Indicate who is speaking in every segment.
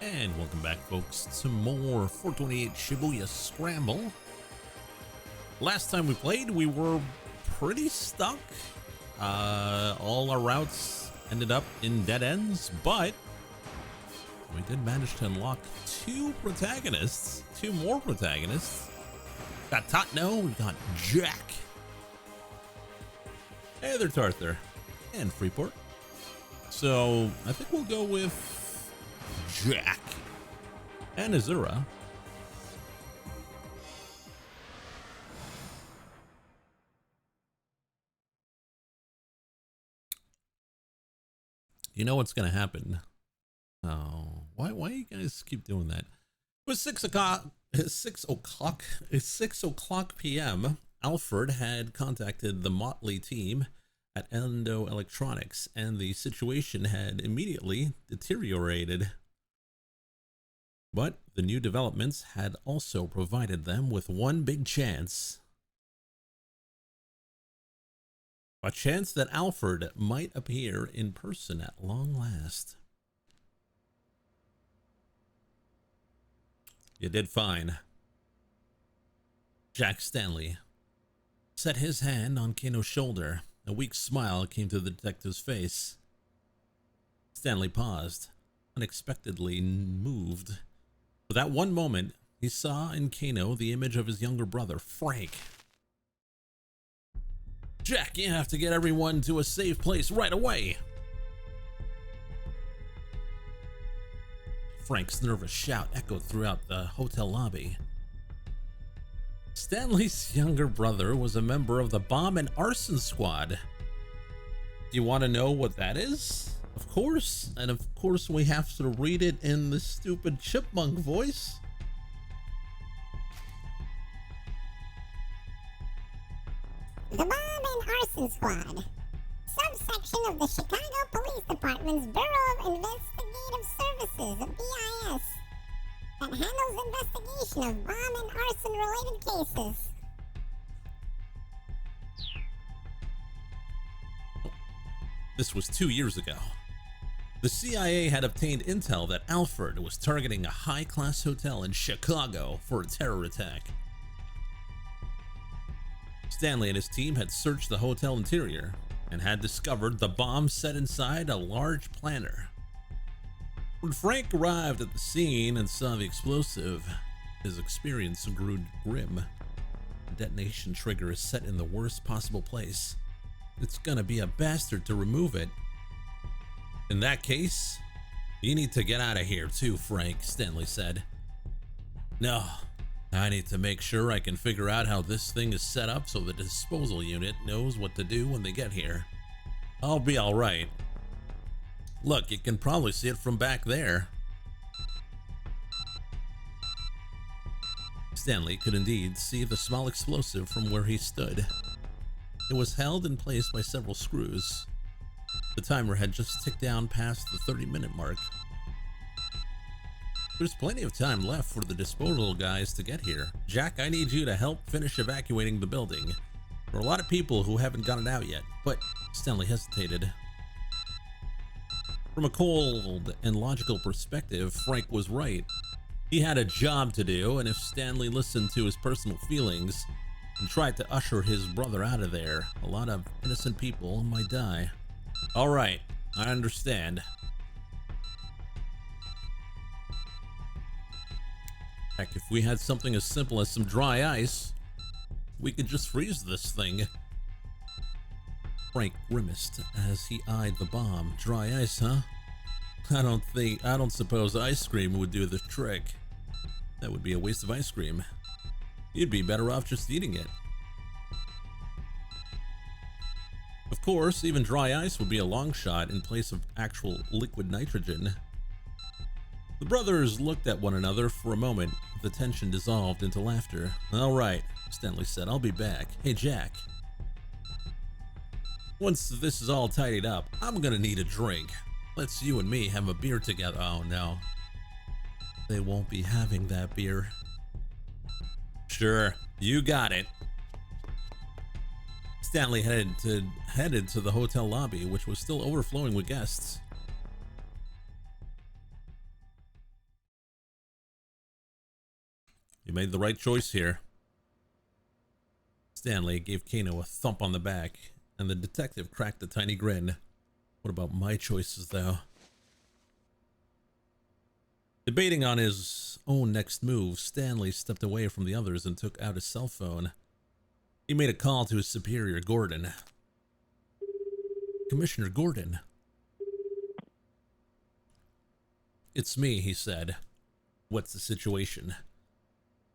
Speaker 1: And welcome back, folks, to more 428 Shibuya Scramble. Last time we played, we were pretty stuck. All our routes ended up in dead ends, but we did manage to unlock two more protagonists. Got Tatno, we got Jack. Hey there, Tarthur, and Freeport. So I think we'll go with Jack and Azura. You know what's gonna happen? Oh, why you guys keep doing that? It was 6 o'clock p.m. Alfred had contacted the Motley team at Endo Electronics, and the situation had immediately deteriorated. But the new developments had also provided them with one big chance. A chance that Alfred might appear in person at long last. You did fine. Jack Stanley set his hand on Kano's shoulder. A weak smile came to the detective's face. Stanley paused, unexpectedly moved. For that one moment, he saw in Kano the image of his younger brother, Frank. Jack, you have to get everyone to a safe place right away. Frank's nervous shout echoed throughout the hotel lobby. Stanley's younger brother was a member of the bomb and arson squad. Do you want to know what that is? Of course, and of course we have to read it in the stupid chipmunk voice.
Speaker 2: The Bomb and Arson Squad, subsection of the Chicago Police Department's Bureau of Investigative Services, BIS, that handles investigation of bomb and arson related cases.
Speaker 1: This was 2 years ago. The CIA had obtained intel that Alfred was targeting a high-class hotel in Chicago for a terror attack. Stanley and his team had searched the hotel interior and had discovered the bomb set inside a large planter. When Frank arrived at the scene and saw the explosive, his experience grew grim. The detonation trigger is set in the worst possible place. It's gonna be a bastard to remove it. In that case, you need to get out of here too, Frank, Stanley said. No, I need to make sure I can figure out how this thing is set up so the disposal unit knows what to do when they get here. I'll be all right. Look, you can probably see it from back there. Stanley could indeed see the small explosive from where he stood. It was held in place by several screws. The timer had just ticked down past the 30-minute mark. There's plenty of time left for the disposal guys to get here. Jack, I need you to help finish evacuating the building. There are a lot of people who haven't gotten out yet, but Stanley hesitated. From a cold and logical perspective, Frank was right. He had a job to do, and if Stanley listened to his personal feelings and tried to usher his brother out of there, a lot of innocent people might die. All right, I understand. Heck, if we had something as simple as some dry ice, we could just freeze this thing. Frank grimaced as he eyed the bomb. Dry ice, huh? I don't suppose ice cream would do the trick. That would be a waste of ice cream. You'd be better off just eating it. Of course, even dry ice would be a long shot in place of actual liquid nitrogen. The brothers looked at one another for a moment. The tension dissolved into laughter. All right, Stanley said, I'll be back. Hey, Jack. Once this is all tidied up, I'm gonna need a drink. Let's you and me have a beer together. Oh no. They won't be having that beer. Sure, you got it. Stanley headed to the hotel lobby, which was still overflowing with guests. You made the right choice here. Stanley gave Kano a thump on the back, and the detective cracked a tiny grin. What about my choices, though? Debating on his own next move, Stanley stepped away from the others and took out his cell phone. He made a call to his superior, Gordon. Commissioner Gordon. It's me, he said. What's the situation?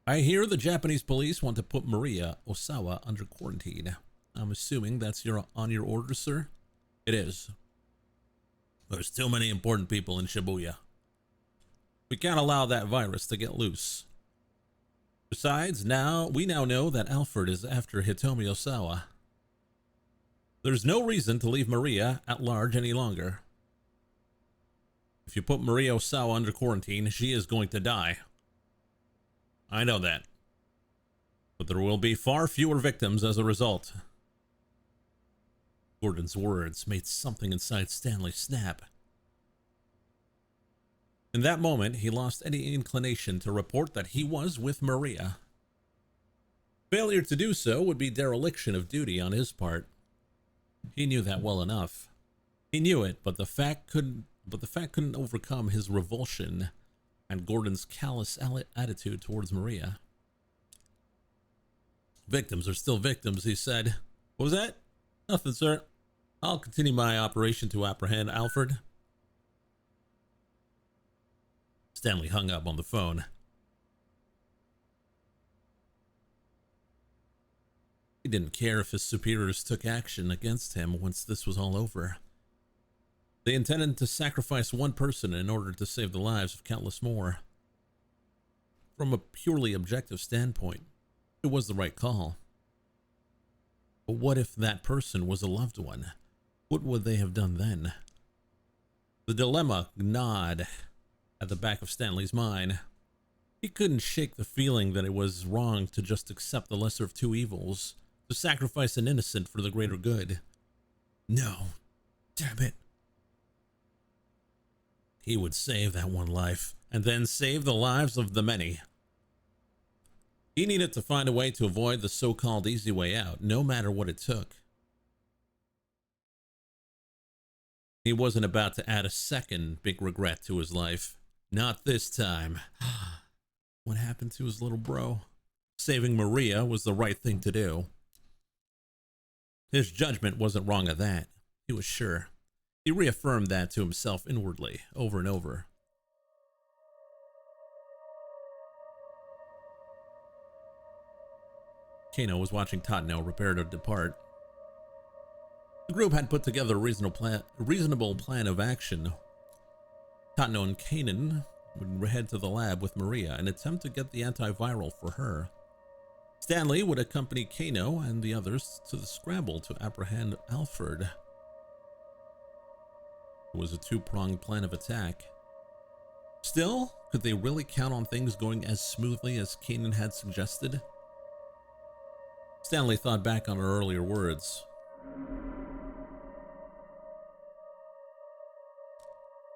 Speaker 1: I hear the Japanese police want to put Maria Osawa under quarantine. I'm assuming that's on your order, sir? It is. There's too many important people in Shibuya. We can't allow that virus to get loose. Besides, we now know that Alfred is after Hitomi Osawa. There's no reason to leave Maria at large any longer. If you put Maria Osawa under quarantine, she is going to die. I know that. But there will be far fewer victims as a result. Gordon's words made something inside Stanley snap. In that moment, he lost any inclination to report that he was with Maria. Failure to do so would be dereliction of duty on his part. He knew that well enough. He knew it, but the fact couldn't overcome his revulsion and Gordon's callous attitude towards Maria. Victims are still victims, he said. What was that? Nothing, sir. I'll continue my operation to apprehend Alfred. Stanley hung up on the phone. He didn't care if his superiors took action against him once this was all over. They intended to sacrifice one person in order to save the lives of countless more. From a purely objective standpoint, it was the right call. But what if that person was a loved one? What would they have done then? The dilemma gnawed at the back of Stanley's mind. He couldn't shake the feeling that it was wrong to just accept the lesser of two evils, to sacrifice an innocent for the greater good. No, damn it. He would save that one life, and then save the lives of the many. He needed to find a way to avoid the so-called easy way out, no matter what it took. He wasn't about to add a second big regret to his life. Not this time. What happened to his little bro? Saving Maria was the right thing to do. His judgment wasn't wrong at that. He was sure. He reaffirmed that to himself inwardly, over and over. Kano was watching Tatno prepare to depart. The group had put together a reasonable plan of action. Tatno and Kanan would head to the lab with Maria and attempt to get the antiviral for her. Stanley would accompany Kano and the others to the scramble to apprehend Alfred. It was a two-pronged plan of attack. Still, could they really count on things going as smoothly as Kanan had suggested? Stanley thought back on her earlier words.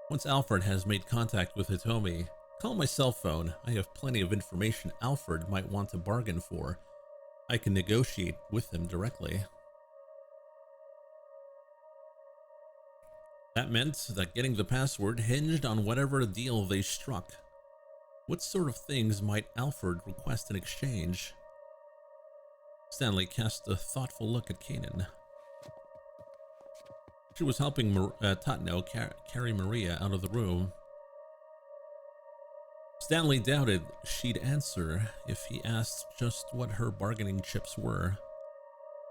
Speaker 1: Once Alfred has made contact with Hitomi, call my cell phone. I have plenty of information Alfred might want to bargain for. I can negotiate with him directly. That meant that getting the password hinged on whatever deal they struck. What sort of things might Alfred request in exchange? Stanley cast a thoughtful look at Kanan. She was helping Tatno carry Maria out of the room. Stanley doubted she'd answer if he asked just what her bargaining chips were.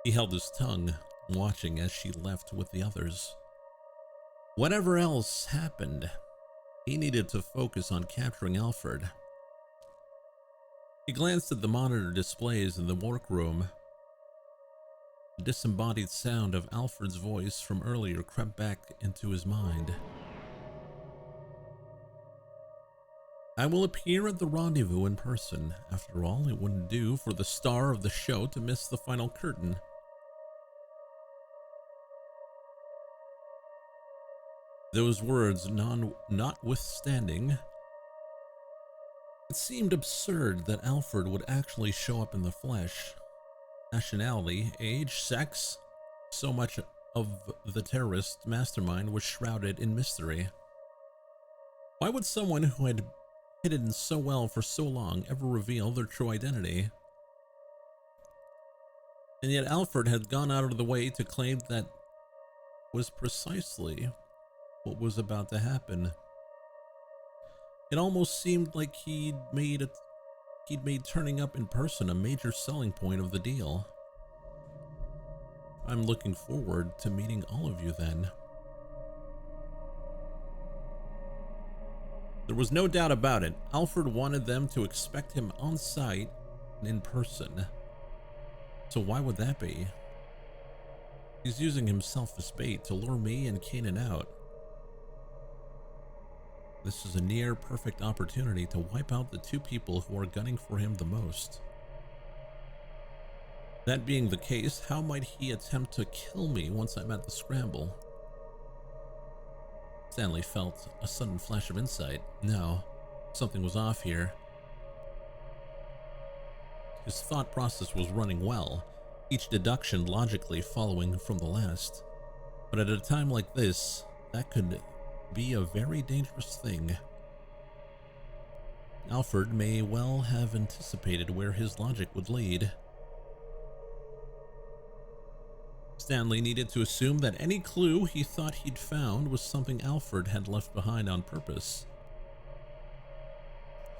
Speaker 1: He held his tongue, watching as she left with the others. Whatever else happened, he needed to focus on capturing Alfred. He glanced at the monitor displays in the workroom. The disembodied sound of Alfred's voice from earlier crept back into his mind. I will appear at the rendezvous in person. After all, it wouldn't do for the star of the show to miss the final curtain. Those words notwithstanding, It seemed absurd that Alfred would actually show up in the flesh. Nationality, age, sex, so much of the terrorist mastermind was shrouded in mystery. Why would someone who had hidden so well for so long ever reveal their true identity? And yet Alfred had gone out of the way to claim that was precisely what was about to happen. It almost seemed like he'd made turning up in person a major selling point of the deal. I'm looking forward to meeting all of you then. There was no doubt about it. Alfred wanted them to expect him on site and in person. So why would that be? He's using himself as bait to lure me and Kanan out. This is a near perfect opportunity to wipe out the two people who are gunning for him the most. That being the case, how might he attempt to kill me once I'm at the scramble? Stanley felt a sudden flash of insight. No, something was off here. His thought process was running well, each deduction logically following from the last. But at a time like this, that could be a very dangerous thing. Alfred may well have anticipated where his logic would lead. Stanley needed to assume that any clue he thought he'd found was something Alfred had left behind on purpose.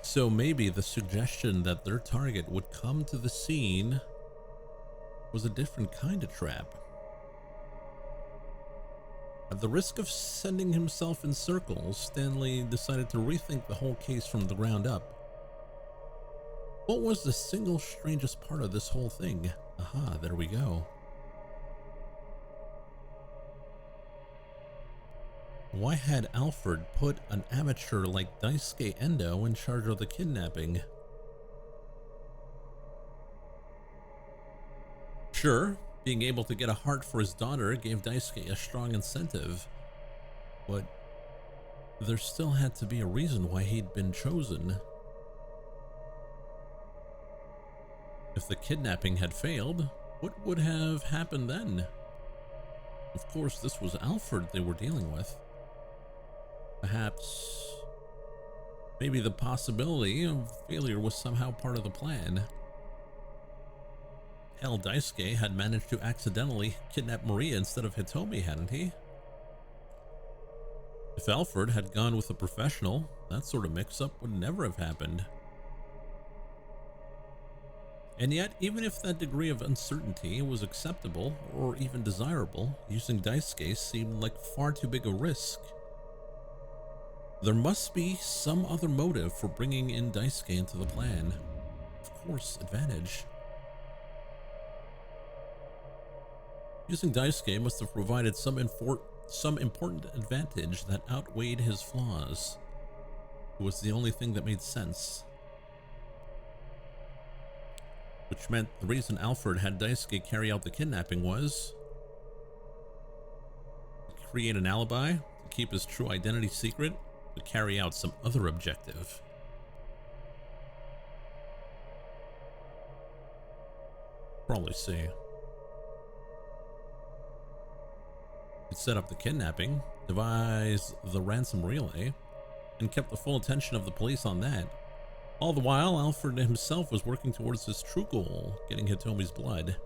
Speaker 1: So maybe the suggestion that their target would come to the scene was a different kind of trap. At the risk of sending himself in circles, Stanley decided to rethink the whole case from the ground up. What was the single strangest part of this whole thing? Aha, there we go. Why had Alfred put an amateur like Daisuke Endo in charge of the kidnapping? Sure, being able to get a heart for his daughter gave Daisuke a strong incentive, but there still had to be a reason why he'd been chosen. If the kidnapping had failed, what would have happened then? Of course, this was Alfred they were dealing with. Perhaps, maybe the possibility of failure was somehow part of the plan. Hell, Daisuke had managed to accidentally kidnap Maria instead of Hitomi, hadn't he? If Alfred had gone with a professional, that sort of mix-up would never have happened. And yet, even if that degree of uncertainty was acceptable or even desirable, using Daisuke seemed like far too big a risk. There must be some other motive for bringing in Daisuke into the plan. Of course, advantage. Using Daisuke must have provided some important advantage that outweighed his flaws. It was the only thing that made sense. Which meant the reason Alfred had Daisuke carry out the kidnapping was to create an alibi, to keep his true identity secret, to carry out some other objective. Probably see. He'd set up the kidnapping, devised the ransom relay, and kept the full attention of the police on that. All the while, Alfred himself was working towards his true goal, getting Hitomi's blood.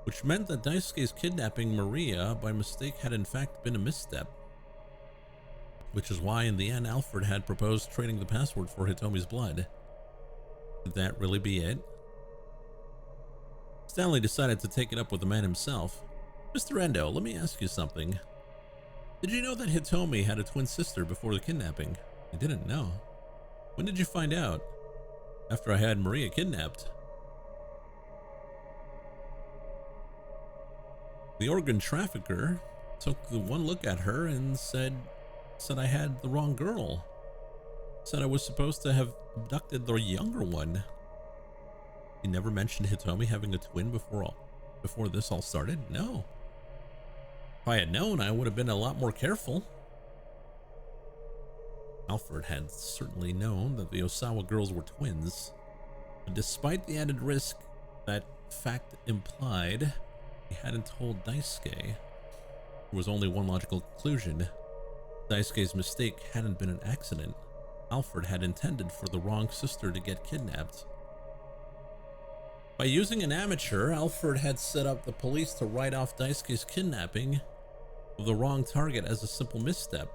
Speaker 1: Which meant that Daisuke's kidnapping Maria by mistake had in fact been a misstep. Which is why in the end Alfred had proposed trading the password for Hitomi's blood. Could that really be it? Stanley decided to take it up with the man himself. Mr. Endo, let me ask you something. Did you know that Hitomi had a twin sister before the kidnapping? I didn't know. When did you find out? After I had Maria kidnapped. The organ trafficker took the one look at her and said I had the wrong girl. Said I was supposed to have abducted the younger one. He never mentioned Hitomi having a twin before this all started? No. If I had known, I would have been a lot more careful. Alfred had certainly known that the Osawa girls were twins, but despite the added risk that fact implied, he hadn't told Daisuke. There was only one logical conclusion. Daisuke's mistake hadn't been an accident. Alfred had intended for the wrong sister to get kidnapped. By using an amateur, Alfred had set up the police to write off Daisuke's kidnapping of the wrong target as a simple misstep.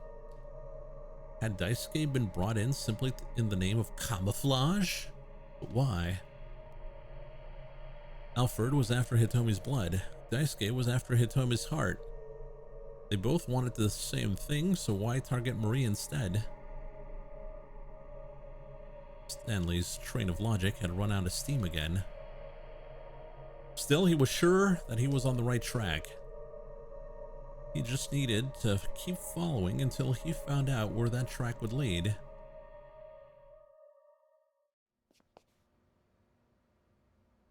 Speaker 1: Had Daisuke been brought in simply in the name of camouflage? But why? Alfred was after Hitomi's blood. Daisuke was after Hitomi's heart. They both wanted the same thing, so why target Marie instead? Stanley's train of logic had run out of steam again. Still, he was sure that he was on the right track. He just needed to keep following until he found out where that track would lead.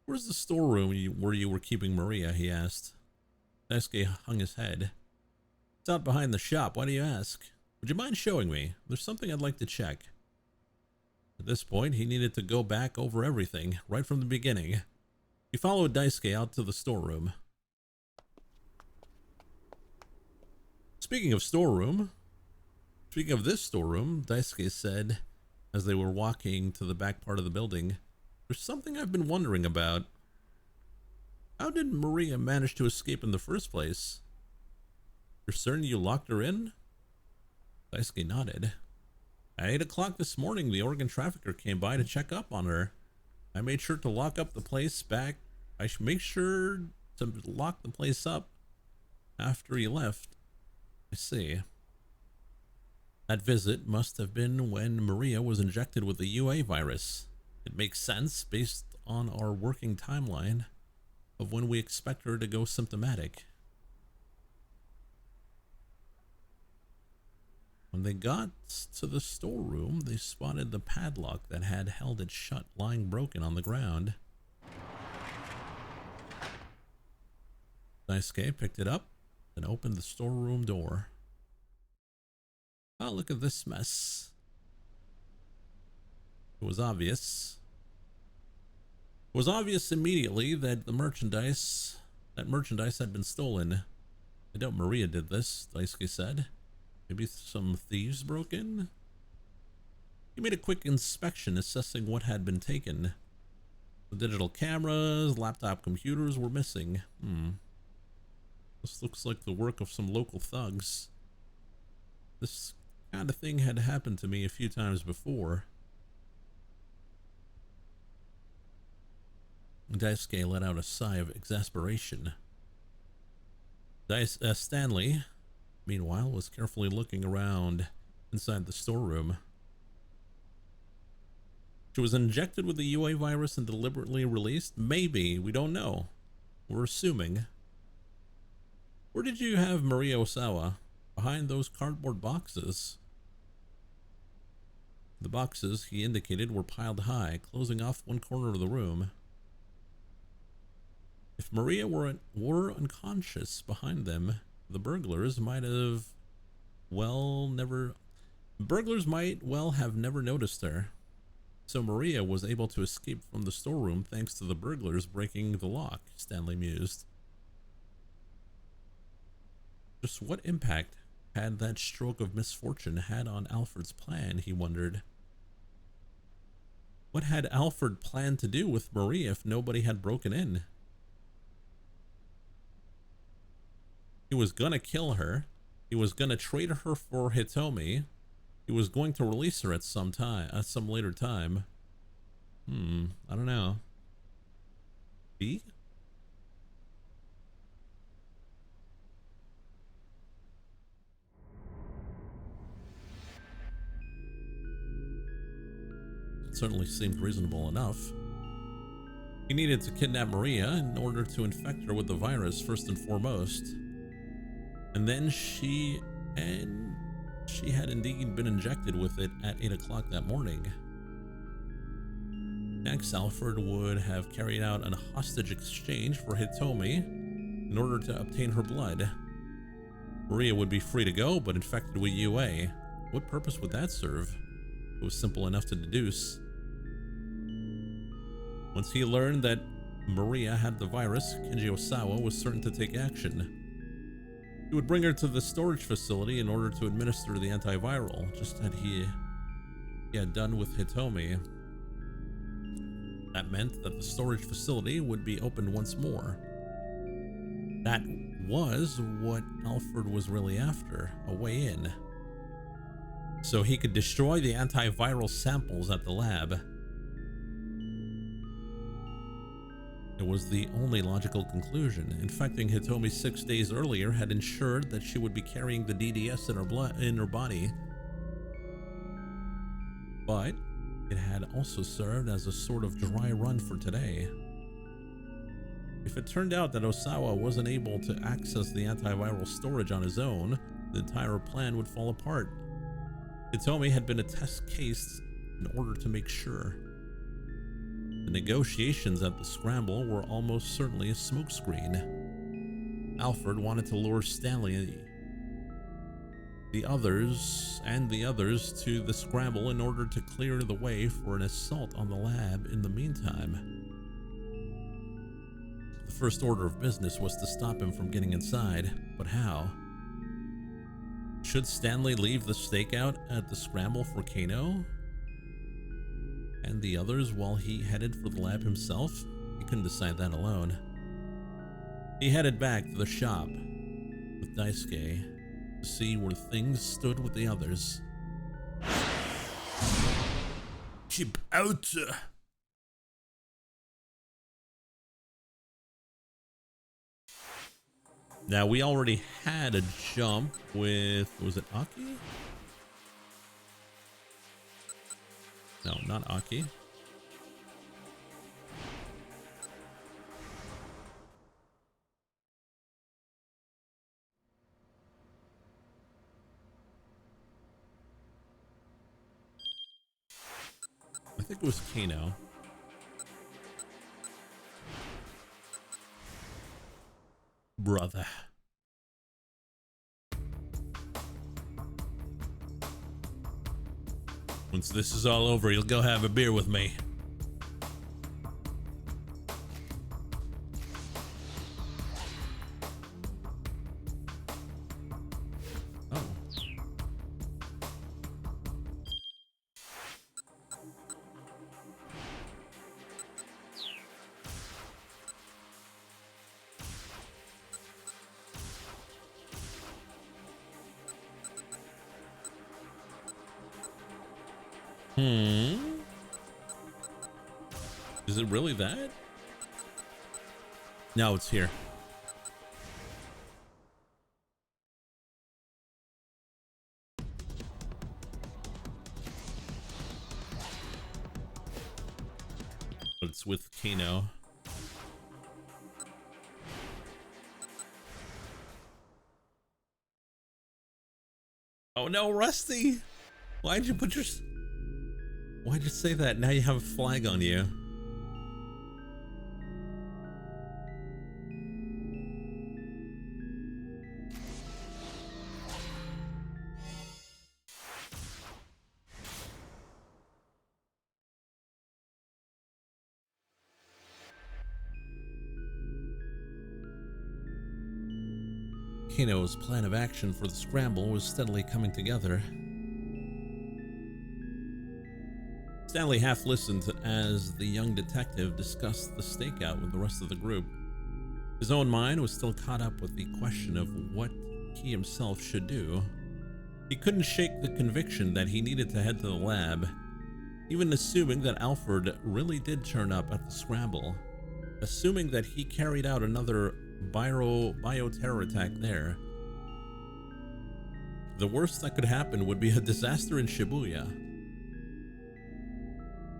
Speaker 1: Where's the storeroom where you were keeping Maria? He asked. Daisuke hung his head. It's out behind the shop. Why do you ask? Would you mind showing me? There's something I'd like to check. At this point, he needed to go back over everything, right from the beginning. He followed Daisuke out to the storeroom. Speaking of this storeroom, Daisuke said as they were walking to the back part of the building, there's something I've been wondering about. How did Maria manage to escape in the first place? You're certain you locked her in? Daisuke nodded. At 8 o'clock this morning, the Oregon trafficker came by to check up on her. I made sure to lock up the place back. I should make sure to lock the place up after he left. I see. That visit must have been when Maria was injected with the UA virus. It makes sense based on our working timeline of when we expect her to go symptomatic. When they got to the storeroom, they spotted the padlock that had held it shut lying broken on the ground. Daisuke picked it up and opened the storeroom door. Oh, look at this mess. It was obvious. It was obvious immediately that merchandise had been stolen. I doubt Maria did this, Daisuke said. Maybe some thieves broke in? He made a quick inspection, assessing what had been taken. The digital cameras, laptop computers were missing. This looks like the work of some local thugs. This kind of thing had happened to me a few times before. Daisuke let out a sigh of exasperation. Stanley, meanwhile, was carefully looking around inside the storeroom. She was injected with the UA virus and deliberately released? Maybe. We don't know. We're assuming. Where did you have Maria Osawa? Behind those cardboard boxes. The boxes, he indicated, were piled high, closing off one corner of the room. If Maria were unconscious behind them, the burglars might well have never noticed her. So Maria was able to escape from the storeroom thanks to the burglars breaking the lock, Stanley mused. Just what impact had that stroke of misfortune had on Alfred's plan, he wondered. What had Alfred planned to do with Maria if nobody had broken in? He was gonna kill her. He was gonna trade her for Hitomi. He was going to release her at some later time. I don't know. B? It certainly seemed reasonable enough. He needed to kidnap Maria in order to infect her with the virus first and foremost. And then she had indeed been injected with it at 8 o'clock that morning. Next, Alfred would have carried out a hostage exchange for Hitomi in order to obtain her blood. Maria would be free to go, but infected with UA. What purpose would that serve? It was simple enough to deduce. Once he learned that Maria had the virus, Kenji Osawa was certain to take action. He would bring her to the storage facility in order to administer the antiviral, just as he had done with Hitomi. That meant that the storage facility would be opened once more. That was what Alfred was really after, a way in. So he could destroy the antiviral samples at the lab. It was the only logical conclusion. Infecting Hitomi 6 days earlier had ensured that she would be carrying the DDS in her body. But it had also served as a sort of dry run for today. If it turned out that Osawa wasn't able to access the antiviral storage on his own, the entire plan would fall apart. Hitomi had been a test case in order to make sure. The negotiations at the Scramble were almost certainly a smokescreen. Alfred wanted to lure Stanley, the others to the Scramble in order to clear the way for an assault on the lab in the meantime. The first order of business was to stop him from getting inside, but how? Should Stanley leave the stakeout at the Scramble for Kano and the others while he headed for the lab himself? He couldn't decide that alone. He headed back to the shop with Daisuke to see where things stood with the others. Keep out! Now, we already had a jump with, was it Aki? No, not Aki. I think it was Kano. Brother. Once this is all over, you'll go have a beer with me. Oh. Is it really that? No, it's here. But it's with Kano. Oh no, Rusty! Why'd you put your... Why'd you say that? Now you have a flag on you. Kano's plan of action for the Scramble was steadily coming together. Stanley half listened as the young detective discussed the stakeout with the rest of the group. His own mind was still caught up with the question of what he himself should do. He couldn't shake the conviction that he needed to head to the lab, even assuming that Alfred really did turn up at the Scramble, assuming that he carried out another bioterror attack there. The worst that could happen would be a disaster in Shibuya.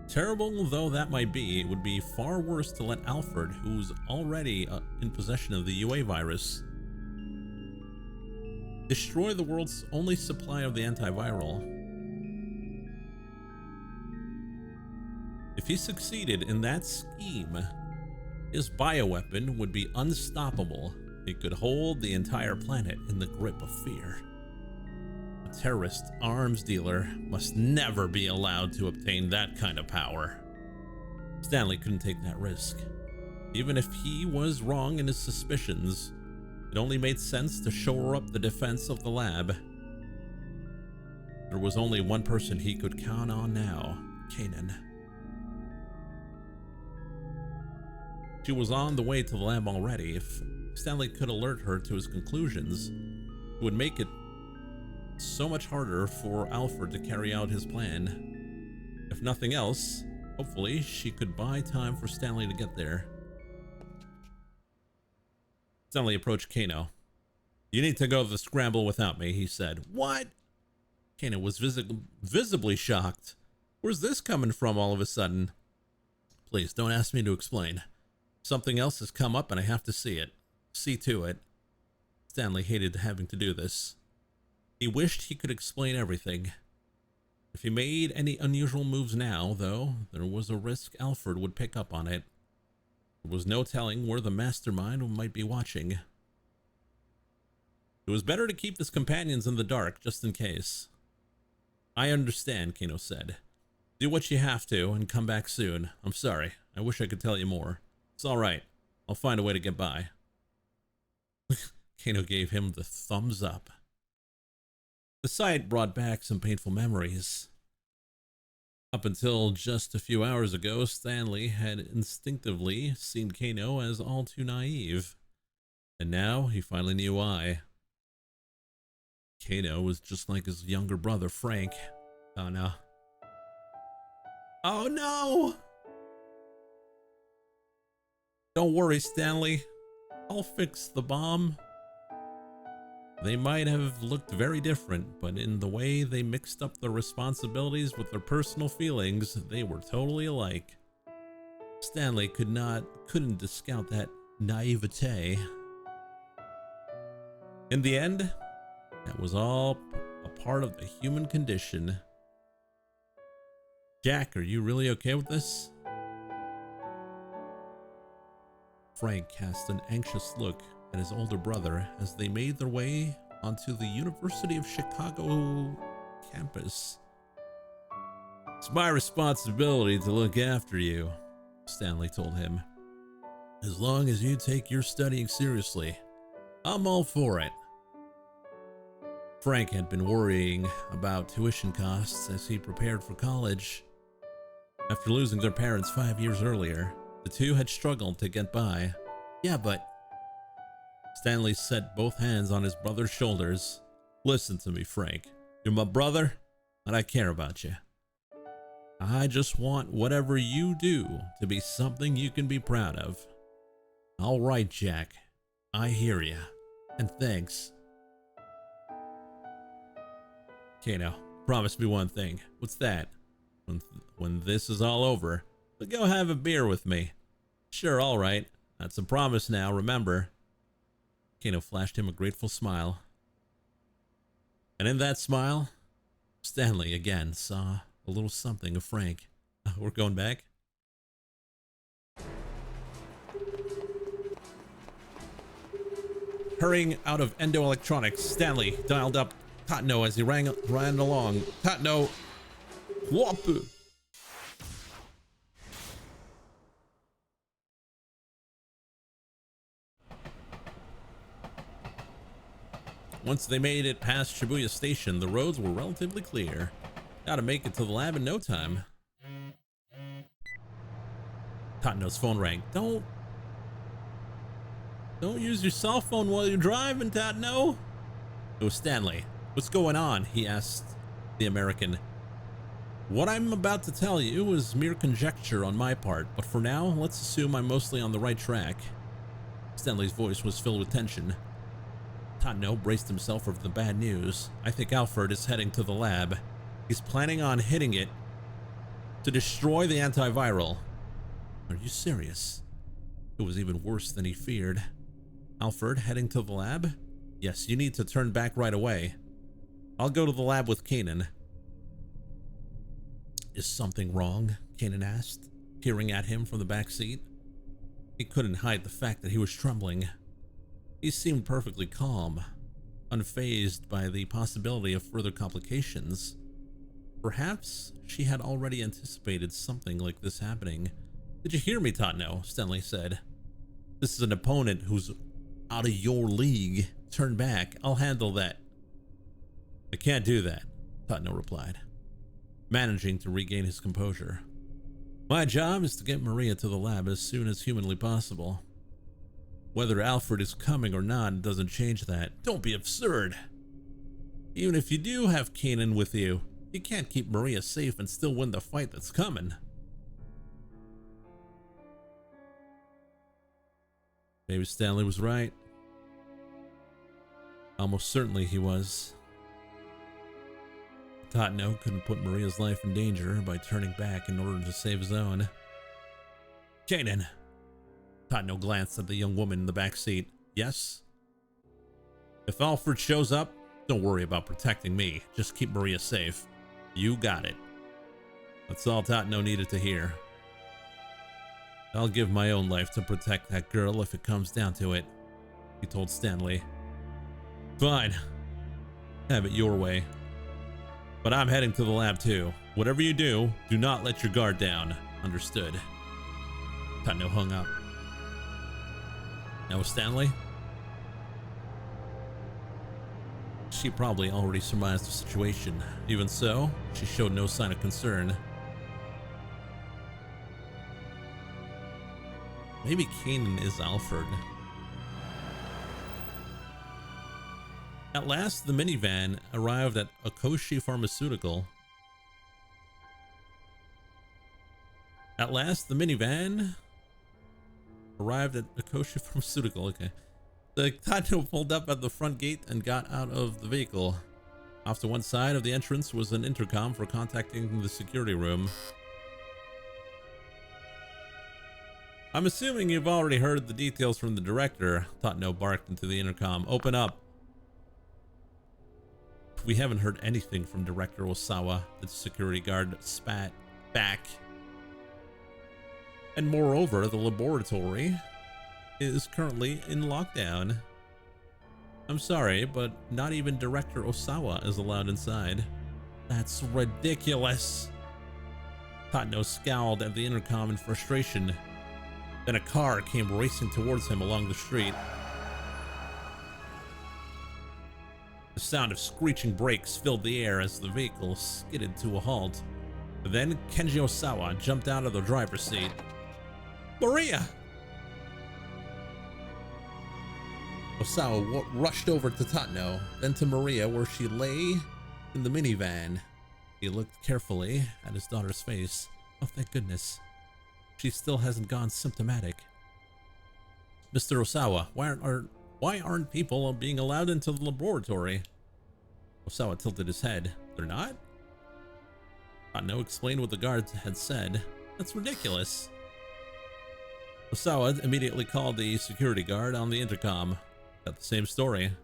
Speaker 1: Terrible though that might be, it would be far worse to let Alfred, who's already in possession of the UA virus, destroy the world's only supply of the antiviral. If he succeeded in that scheme, his bioweapon would be unstoppable. It could hold the entire planet in the grip of fear. A terrorist arms dealer must never be allowed to obtain that kind of power. Stanley couldn't take that risk. Even if he was wrong in his suspicions, it only made sense to shore up the defense of the lab. There was only one person he could count on now, Kanan. She was on the way to the lab already. If Stanley could alert her to his conclusions, it would make it so much harder for Alfred to carry out his plan. If nothing else, hopefully she could buy time for Stanley to get there. Stanley approached Kano. "You need to go to the scramble without me," he said. "What?" Kano was visibly shocked. "Where's this coming from all of a sudden?" "Please, don't ask me to explain. Something else has come up and I have to see it. See to it." Stanley hated having to do this. He wished he could explain everything. If he made any unusual moves now, though, there was a risk Alfred would pick up on it. There was no telling where the mastermind might be watching. It was better to keep his companions in the dark, just in case. "I understand," Kano said. "Do what you have to and come back soon. I'm sorry. I wish I could tell you more. It's all right. I'll find a way to get by." Kano gave him the thumbs up. The sight brought back some painful memories. Up until just a few hours ago, Stanley had instinctively seen Kano as all too naive. And now he finally knew why. Kano was just like his younger brother, Frank. Oh no. Oh no! "Don't worry, Stanley. I'll fix the bomb." They might have looked very different, but in the way they mixed up their responsibilities with their personal feelings, they were totally alike. Stanley couldn't discount that naivete. In the end, that was all a part of the human condition. "Jack, are you really okay with this?" Frank cast an anxious look at his older brother as they made their way onto the University of Chicago campus. "It's my responsibility to look after you," Stanley told him. "As long as you take your studying seriously, I'm all for it." Frank had been worrying about tuition costs as he prepared for college. After losing their parents 5 years earlier, the two had struggled to get by. "Yeah, but..." Stanley set both hands on his brother's shoulders. "Listen to me, Frank. You're my brother, and I care about you. I just want whatever you do to be something you can be proud of." "All right, Jack. I hear you. And thanks." "Kano, promise me one thing." "What's that?" When this is all over, go have a beer with me." "Sure, all right. That's a promise now, remember." Kano flashed him a grateful smile. And in that smile, Stanley again saw a little something of Frank. We're going back. Hurrying out of Endo Electronics, Stanley dialed up Tatno as he ran along. "Tatno, whoop!" Once they made it past Shibuya Station, the roads were relatively clear. Gotta make it to the lab in no time. Tatno's phone rang. Don't use your cell phone while you're driving, Tatno." It was Stanley. "What's going on?" he asked the American. "What I'm about to tell you is mere conjecture on my part, but for now, let's assume I'm mostly on the right track." Stanley's voice was filled with tension. Tatno braced himself for the bad news. "I think Alfred is heading to the lab. He's planning on hitting it to destroy the antiviral." "Are you serious?" It was even worse than he feared. "Alfred heading to the lab?" "Yes, you need to turn back right away." "I'll go to the lab with Kanan." "Is something wrong?" Kanan asked, peering at him from the back seat. He couldn't hide the fact that he was trembling. He seemed perfectly calm. unfazed by the possibility of further complications. Perhaps she had already anticipated something like this happening. "Did you hear me, Tatno?" Stanley said. "This is an opponent who's out of your league. Turn back. I'll handle that." "I can't do that," Tatno replied, managing to regain his composure. "My job is to get Maria to the lab as soon as humanly possible. Whether Alfred is coming or not doesn't change that." "Don't be absurd. Even if you do have Kanan with you, you can't keep Maria safe and still win the fight that's coming." Maybe Stanley was right. Almost certainly he was. Tatno couldn't put Maria's life in danger by turning back in order to save his own. "Kanan." Tatno glanced at the young woman in the back seat. "Yes?" "If Alfred shows up, don't worry about protecting me. Just keep Maria safe." "You got it." That's all Tatno needed to hear. "I'll give my own life to protect that girl if it comes down to it," he told Stanley. "Fine. Have it your way. But I'm heading to the lab too. Whatever you do, do not let your guard down. Understood." Tatno hung up. Now with Stanley? She probably already surmised the situation. Even so, she showed no sign of concern. Maybe Kanan is Alfred. At last, the minivan arrived at Akoshi Pharmaceutical. Okay. The Tatno pulled up at the front gate and got out of the vehicle. Off to one side of the entrance was an intercom for contacting the security room. "I'm assuming you've already heard the details from the director," Tatno barked into the intercom. "Open up." "We haven't heard anything from Director Osawa," the security guard spat back. "And moreover, the laboratory is currently in lockdown. I'm sorry, but not even Director Osawa is allowed inside." "That's ridiculous." Tatno scowled at the intercom in frustration. Then a car came racing towards him along the street. The sound of screeching brakes filled the air as the vehicle skidded to a halt. Then Kenji Osawa jumped out of the driver's seat. "Maria!" Osawa rushed over to Tatno, then to Maria, where she lay in the minivan. He looked carefully at his daughter's face. "Oh, thank goodness. She still hasn't gone symptomatic." "Mr. Osawa, why aren't people being allowed into the laboratory?" Osawa tilted his head. "They're not?" Tatno explained what the guards had said. "That's ridiculous." Osawa immediately called the security guard on the intercom. Got the same story.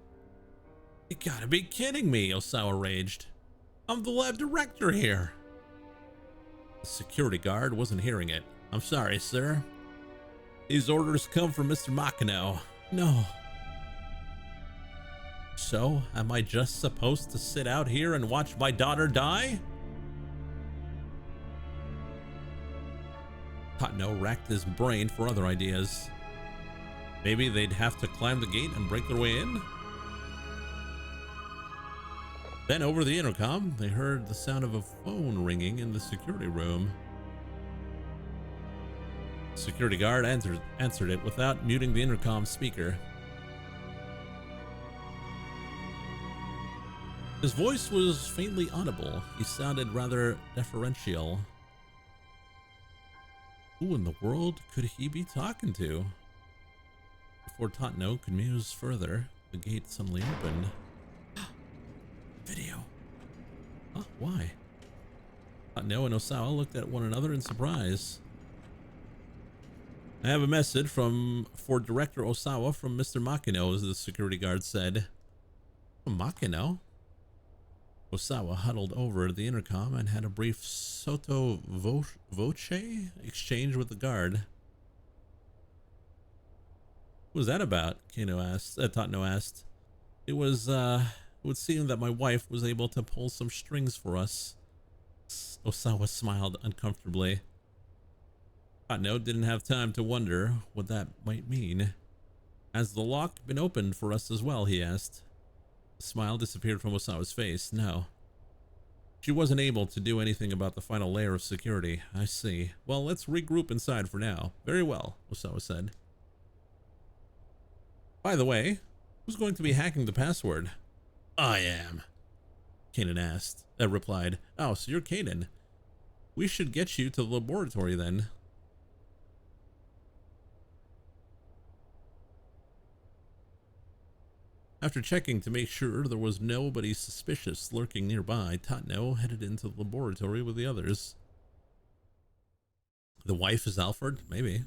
Speaker 1: "You gotta be kidding me," Osawa raged. "I'm the lab director here." The security guard wasn't hearing it. "I'm sorry, sir. These orders come from Mr. Makino." "No." "So, am I just supposed to sit out here and watch my daughter die?" Tatno racked his brain for other ideas. Maybe they'd have to climb the gate and break their way in? Then over the intercom, they heard the sound of a phone ringing in the security room. The security guard answered it without muting the intercom speaker. His voice was faintly audible. He sounded rather deferential. Who in the world could he be talking to? Before Tatno could muse further, the gate suddenly opened. Video. Huh? Why? Tatno and Osawa looked at one another in surprise. "I have a message for Director Osawa from Mr. Makino," as the security guard said. Makino? Osawa huddled over the intercom and had a brief sotto voce exchange with the guard. "What was that about?" Tatno asked. It would seem that my wife was able to pull some strings for us. Osawa smiled uncomfortably. Tatno didn't have time to wonder what that might mean. Has the lock been opened for us as well, he asked. The smile disappeared from Osawa's face. No. She wasn't able to do anything about the final layer of security. I see. Well, let's regroup inside for now. Very well, Osawa said. By the way, who's going to be hacking the password? I am, Kanan replied. Oh, so you're Kanan. We should get you to the laboratory then. After checking to make sure there was nobody suspicious lurking nearby, Tatno headed into the laboratory with the others. The wife is Alfred? Maybe.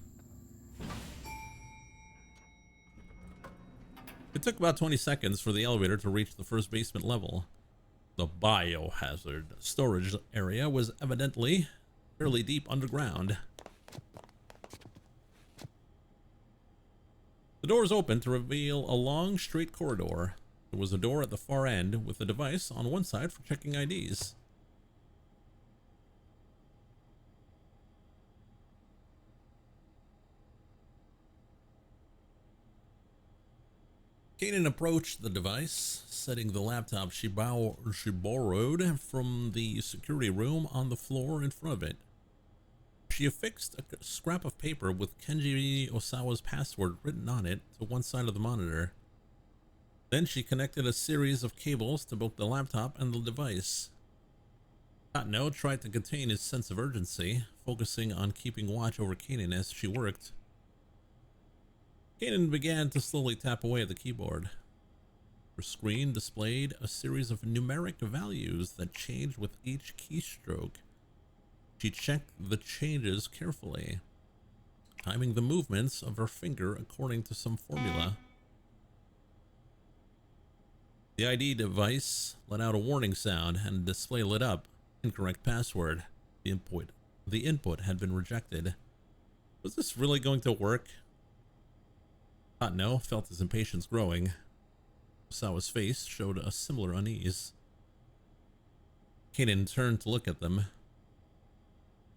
Speaker 1: It took about 20 seconds for the elevator to reach the first basement level. The biohazard storage area was evidently fairly deep underground. The doors opened to reveal a long, straight corridor. There was a door at the far end with a device on one side for checking IDs. Kanan approached the device, setting the laptop she borrowed from the security room on the floor in front of it. She affixed a scrap of paper with Kenji Osawa's password written on it to one side of the monitor. Then she connected a series of cables to both the laptop and the device. Tatno tried to contain his sense of urgency, focusing on keeping watch over Kanan as she worked. Kanan began to slowly tap away at the keyboard. Her screen displayed a series of numeric values that changed with each keystroke. She checked the changes carefully, timing the movements of her finger according to some formula. The ID device let out a warning sound and the display lit up. Incorrect password. The input had been rejected. Was this really going to work? Tatno felt his impatience growing. Osawa's face showed a similar unease. Kanan turned to look at them.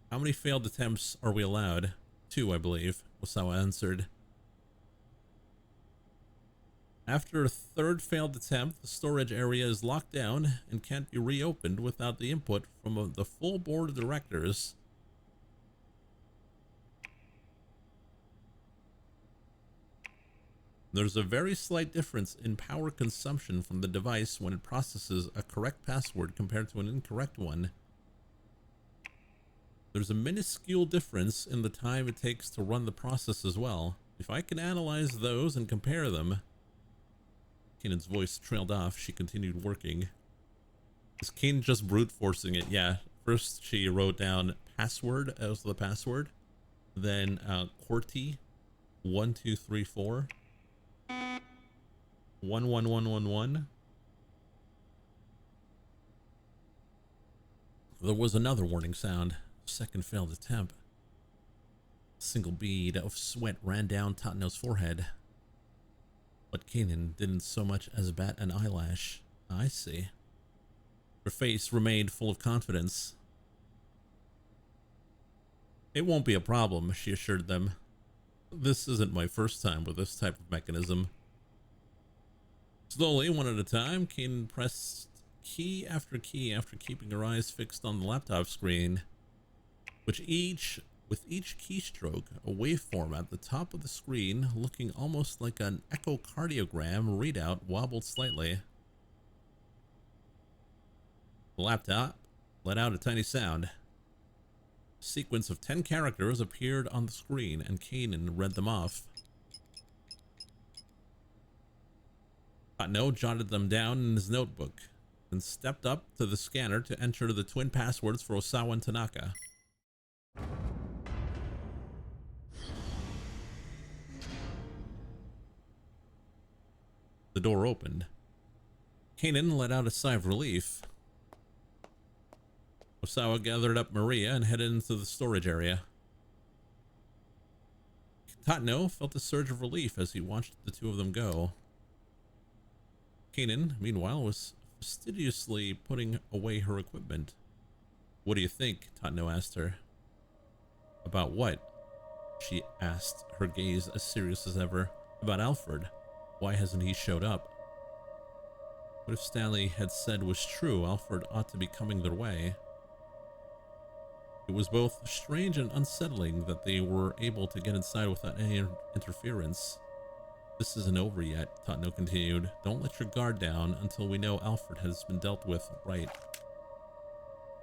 Speaker 1: How many failed attempts are we allowed? 2, I believe, Osawa answered. After a third failed attempt, the storage area is locked down and can't be reopened without the input from the full board of directors. There's a very slight difference in power consumption from the device when it processes a correct password compared to an incorrect one. There's a minuscule difference in the time it takes to run the process as well. If I can analyze those and compare them... Kanan's voice trailed off. She continued working. Is Kanan just brute forcing it? Yeah. First she wrote down password as the password. Then QWERTY 1234 11111. There was another warning sound. Second failed attempt. A single bead of sweat ran down Tatno's forehead. But Kanan didn't so much as bat an eyelash. I see. Her face remained full of confidence. It won't be a problem, she assured them. This isn't my first time with this type of mechanism. Slowly, one at a time, Kanan pressed key after keeping her eyes fixed on the laptop screen. With each keystroke, a waveform at the top of the screen, looking almost like an echocardiogram readout, wobbled slightly. The laptop let out a tiny sound. A sequence of 10 characters appeared on the screen, and Kanan read them off. Tatno jotted them down in his notebook, and stepped up to the scanner to enter the twin passwords for Osawa and Tanaka. The door opened. Kanan let out a sigh of relief. Osawa gathered up Maria and headed into the storage area. Tatno felt a surge of relief as he watched the two of them go. Kanan, meanwhile, was fastidiously putting away her equipment. What do you think? Tatno asked her. About what? She asked, her gaze as serious as ever. About Alfred. Why hasn't he showed up? What if Stanley had said was true? Alfred ought to be coming their way. It was both strange and unsettling that they were able to get inside without any interference. This isn't over yet, Tatno continued. Don't let your guard down until we know Alfred has been dealt with right.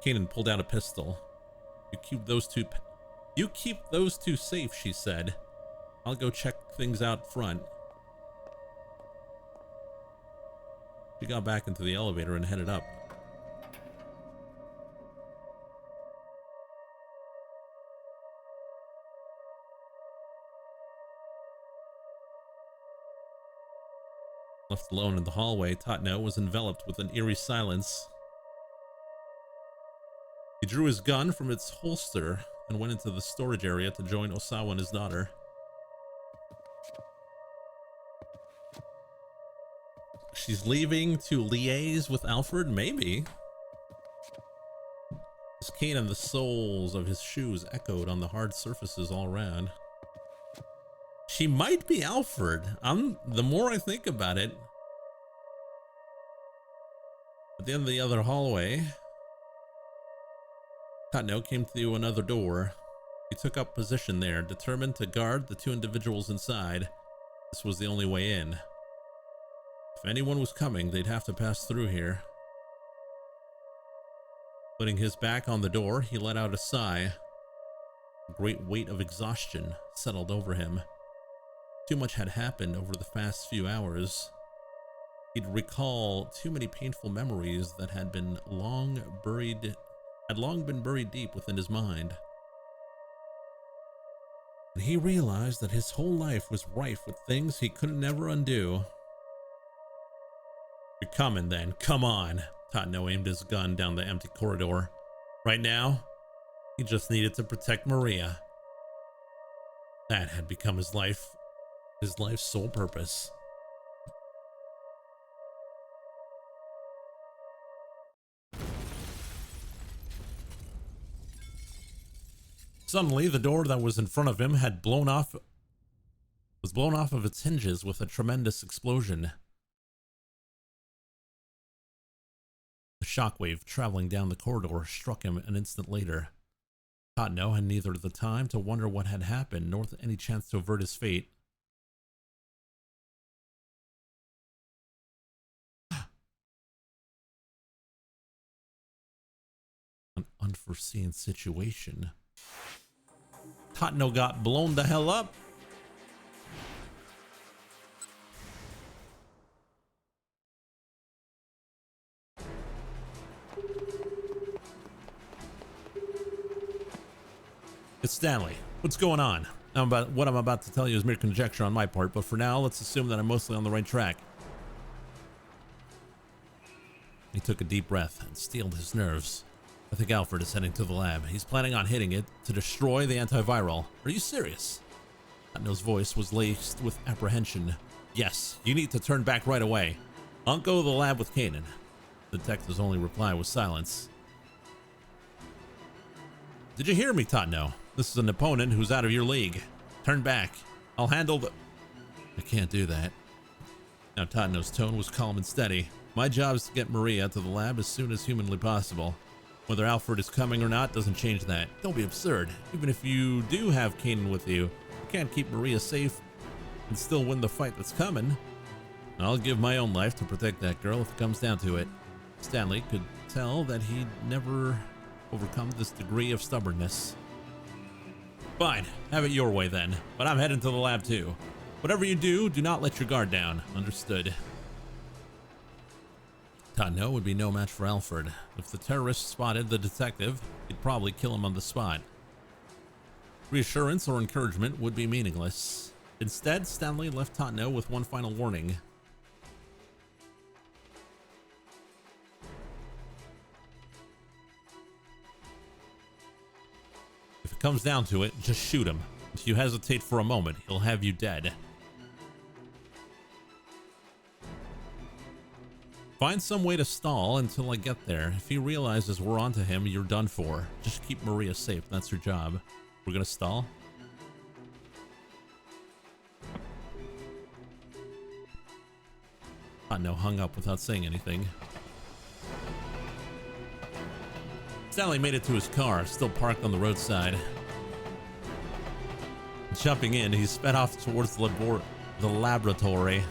Speaker 1: Kanan pulled out a pistol. You keep those two safe, she said. I'll go check things out front. She got back into the elevator and headed up. Left alone in the hallway, Tatno was enveloped with an eerie silence. He drew his gun from its holster and went into the storage area to join Osawa and his daughter. She's leaving to liaise with Alfred? Maybe. His cane and the soles of his shoes echoed on the hard surfaces all around. She might be Alfred. The more I think about it. At the end of the other hallway, Tatno came to another door. He took up position there, determined to guard the two individuals inside. This was the only way in. If anyone was coming, they'd have to pass through here. Putting his back on the door, he let out a sigh. A great weight of exhaustion settled over him. Too much had happened over the past few hours. He'd recall too many painful memories that had long been buried deep within his mind. And he realized that his whole life was rife with things he could never undo. You're coming then, come on. Tatno aimed his gun down the empty corridor. Right now, he just needed to protect Maria. That had become his life's sole purpose. Suddenly, the door that was in front of him had blown off of its hinges with a tremendous explosion. The shockwave traveling down the corridor struck him an instant later. Tatno had neither the time to wonder what had happened nor any chance to avert his fate. An unforeseen situation. Tatno got blown the hell up. It's Stanley. What's going on? What I'm about to tell you is mere conjecture on my part, but for now, let's assume that I'm mostly on the right track. He took a deep breath and steeled his nerves. I think Alfred is heading to the lab. He's planning on hitting it to destroy the antiviral. Are you serious? Tatno's voice was laced with apprehension. Yes, you need to turn back right away. I'll go to the lab with Kanan. The detective's only reply was silence. Did you hear me, Tatno? This is an opponent who's out of your league. Turn back. I'll handle the... I can't do that. Now Tatno's tone was calm and steady. My job is to get Maria to the lab as soon as humanly possible. Whether Alfred is coming or not doesn't change that. Don't be absurd. Even if you do have Kanan with you, you can't keep Maria safe and still win the fight that's coming. I'll give my own life to protect that girl if it comes down to it. Stanley could tell that he'd never overcome this degree of stubbornness. Fine, have it your way then, but I'm heading to the lab too. Whatever you do, do not let your guard down. Understood. Tatno would be no match for Alfred. If the terrorist spotted the detective, he'd probably kill him on the spot. Reassurance or encouragement would be meaningless. Instead, Stanley left Tatno with one final warning. If it comes down to it, just shoot him. If you hesitate for a moment, he'll have you dead. Find some way to stall until I get there. If he realizes we're onto him, you're done for. Just keep Maria safe. That's your job. We're gonna stall? No, hung up without saying anything. Stanley made it to his car, still parked on the roadside. Jumping in, he sped off towards the laboratory.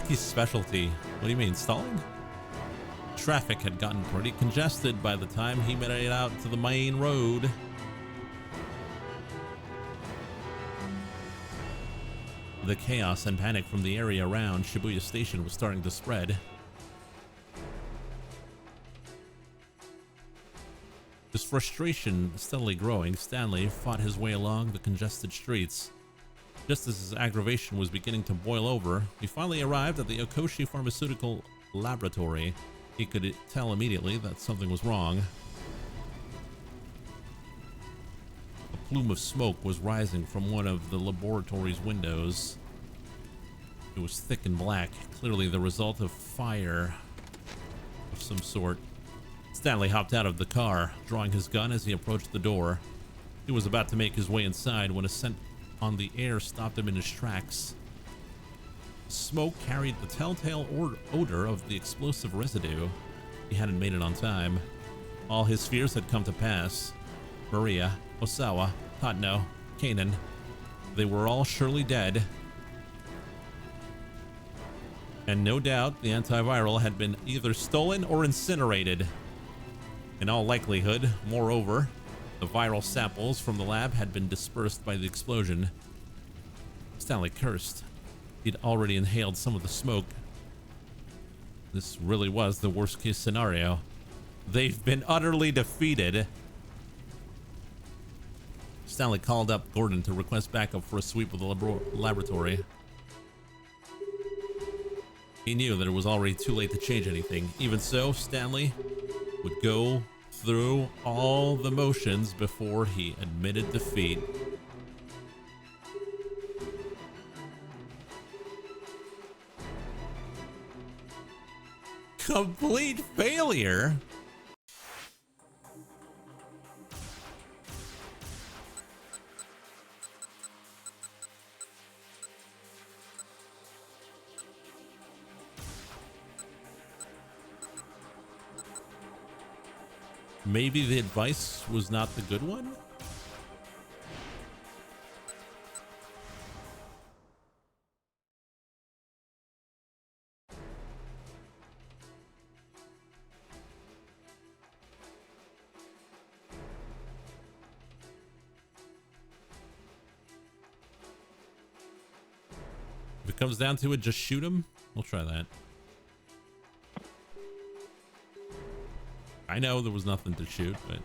Speaker 1: His specialty. What do you mean, stalling? Traffic had gotten pretty congested by the time he made it out to the main road. The chaos and panic from the area around Shibuya Station was starting to spread. His frustration steadily growing, Stanley fought his way along the congested streets. Just as his aggravation was beginning to boil over, he finally arrived at the Okoshi Pharmaceutical Laboratory. He could tell immediately that something was wrong. A plume of smoke was rising from one of the laboratory's windows. It was thick and black, clearly the result of fire of some sort. Stanley hopped out of the car, drawing his gun as he approached the door. He was about to make his way inside when a scent on the air stopped him in his tracks. Smoke carried the telltale odor of the explosive residue. He hadn't made it on time. All his fears had come to pass. Maria, Osawa, Tatno, Kanan, they were all surely dead. And no doubt the antiviral had been either stolen or incinerated. In all likelihood, moreover, the viral samples from the lab had been dispersed by the explosion. Stanley cursed. He'd already inhaled some of the smoke. This really was the worst case scenario. They've been utterly defeated. Stanley called up Gordon to request backup for a sweep of the laboratory. He knew that it was already too late to change anything. Even so, Stanley would go through all the motions before he admitted defeat. Complete failure? Maybe the advice was not the good one? If it comes down to it, just shoot him. We'll try that. I know there was nothing to shoot, but...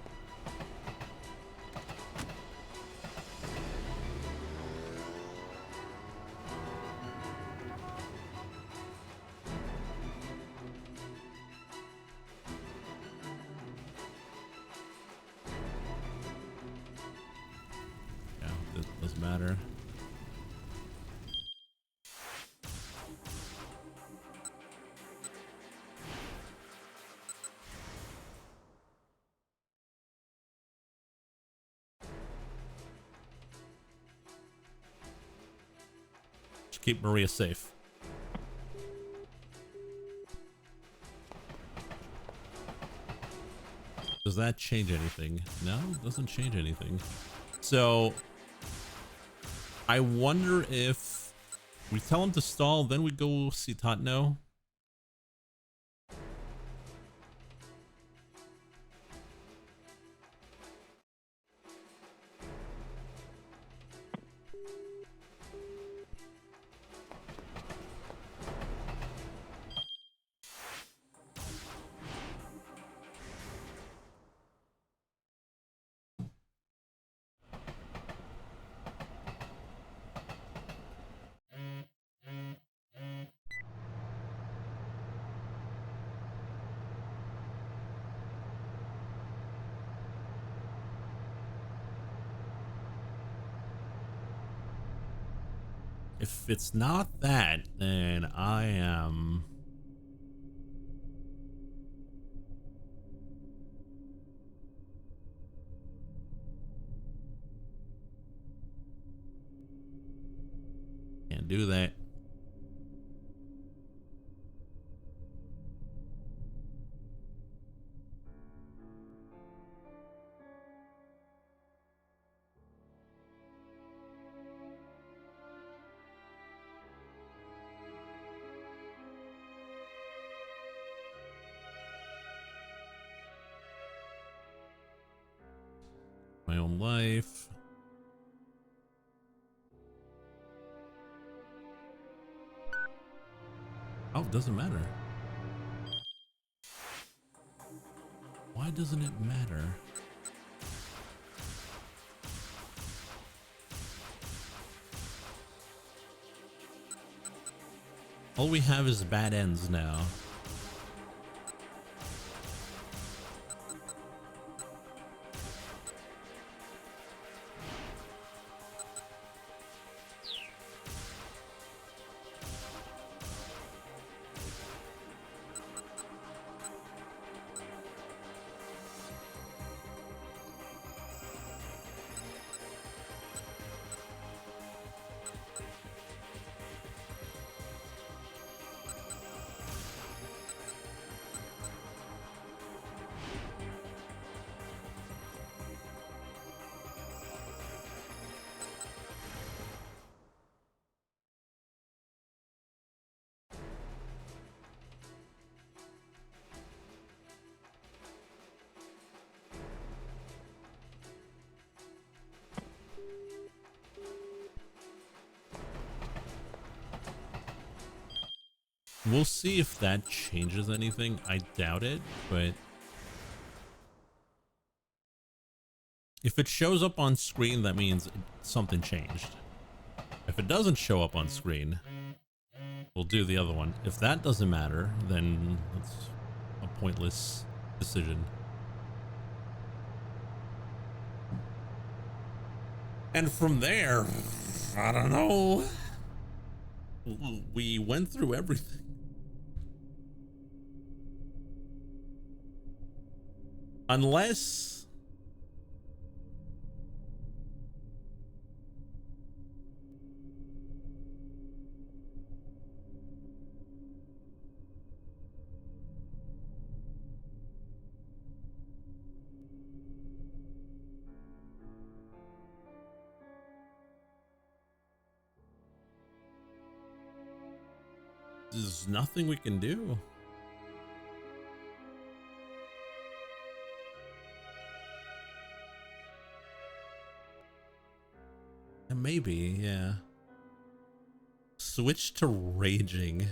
Speaker 1: yeah, it doesn't matter. Keep Maria safe. Does that change anything? No, it doesn't change anything. So I wonder if we tell him to stall, then we go see Tatno. If it's not that, then I am Can't do that. My own life. Oh, it doesn't matter. Why doesn't it matter? All we have is bad ends now. We'll see if that changes anything. I doubt it, but if it shows up on screen, that means something changed. If it doesn't show up on screen, we'll do the other one. If that doesn't matter, then it's a pointless decision. And from there, I don't know. We went through everything. Unless there's nothing we can do. Maybe, yeah. Switch to raging.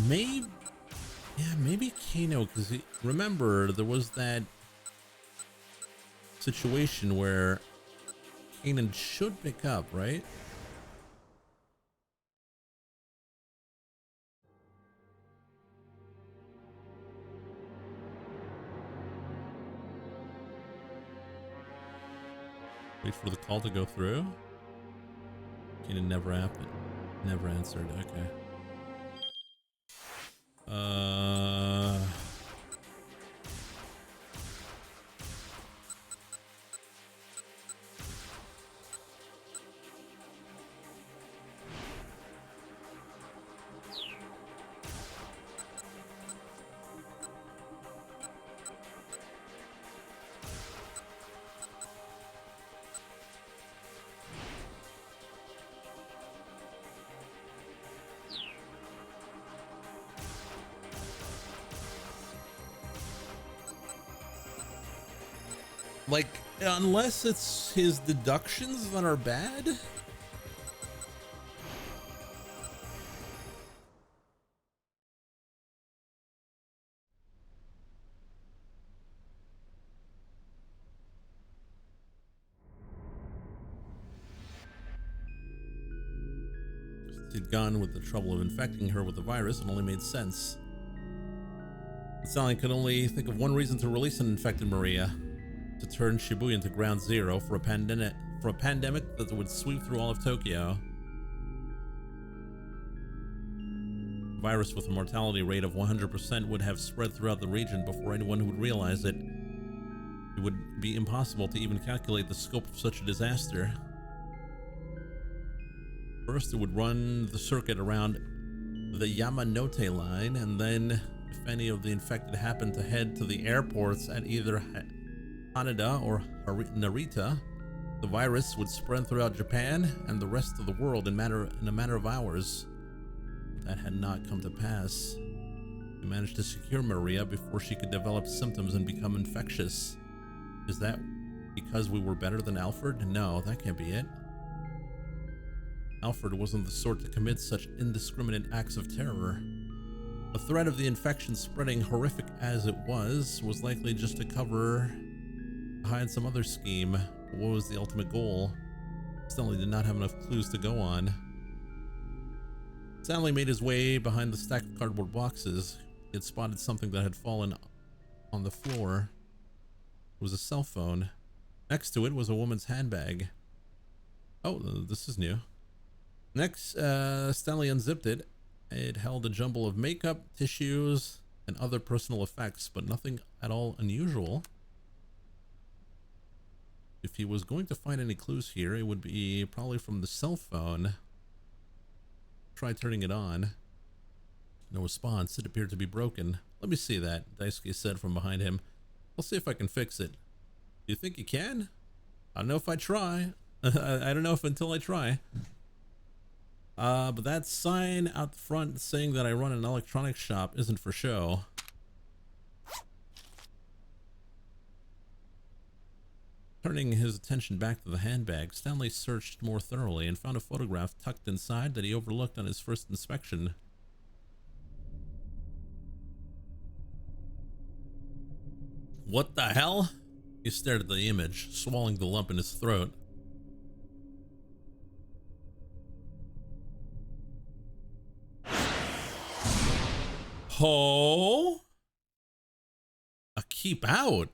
Speaker 1: Maybe, yeah, maybe Kano, because remember there was that situation where Kanan should pick up, right? Wait for the call to go through. Kanan never happened. Never answered. Okay. Like, unless it's his deductions that are bad. If he'd gone with the trouble of infecting her with the virus, it only made sense. It sounded like I could only think of one reason to release an infected Maria. To turn Shibuya into ground zero for a pandemic that would sweep through all of Tokyo. A virus with a mortality rate of 100% would have spread throughout the region before anyone would realize it. be impossible to even calculate the scope of such a disaster. First, it would run the circuit around the Yamanote line, and then if any of the infected happened to head to the airports at either Haneda or Narita, the virus would spread throughout Japan and the rest of the world in a matter of hours. That had not come to pass. We managed to secure Maria before she could develop symptoms and become infectious. Is that because we were better than Alfred? No, that can't be it. Alfred wasn't the sort to commit such indiscriminate acts of terror. The threat of the infection spreading, horrific as it was likely just to hide some other scheme. But what was the ultimate goal? Stanley did not have enough clues to go on. Stanley made his way behind the stack of cardboard boxes. He had spotted something that had fallen on the floor. It was a cell phone. Next to it was a woman's handbag. Oh, this is new. Next, Stanley unzipped it. It held a jumble of makeup, tissues, and other personal effects, but nothing at all unusual. If he was going to find any clues here, it would be probably from the cell phone. Try turning it on. No response. It appeared to be broken. Let me see that, Daisuke said from behind him. I'll see if I can fix it. Do you think you can? I don't know if I try. I don't know if until I try. But that sign out the front saying that I run an electronics shop isn't for show. Turning his attention back to the handbag, Stanley searched more thoroughly and found a photograph tucked inside that he overlooked on his first inspection. What the hell? He stared at the image, swallowing the lump in his throat. Oh, keep out.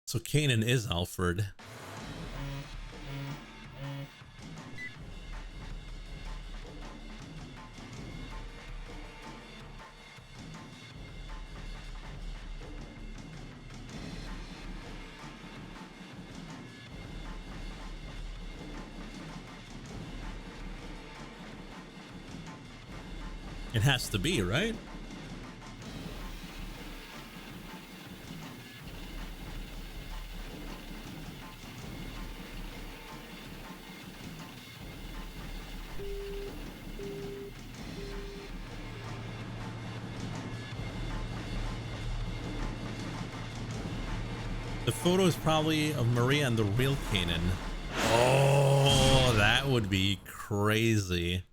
Speaker 1: So Kanan is Alfred. It has to be, right? The photo is probably of Maria and the real Kanan. Oh, that would be crazy.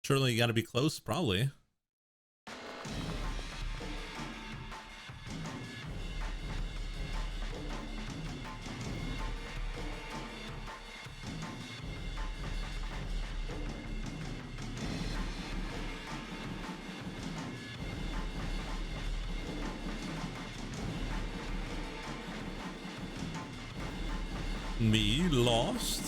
Speaker 1: Surely you gotta be close, probably. Me lost?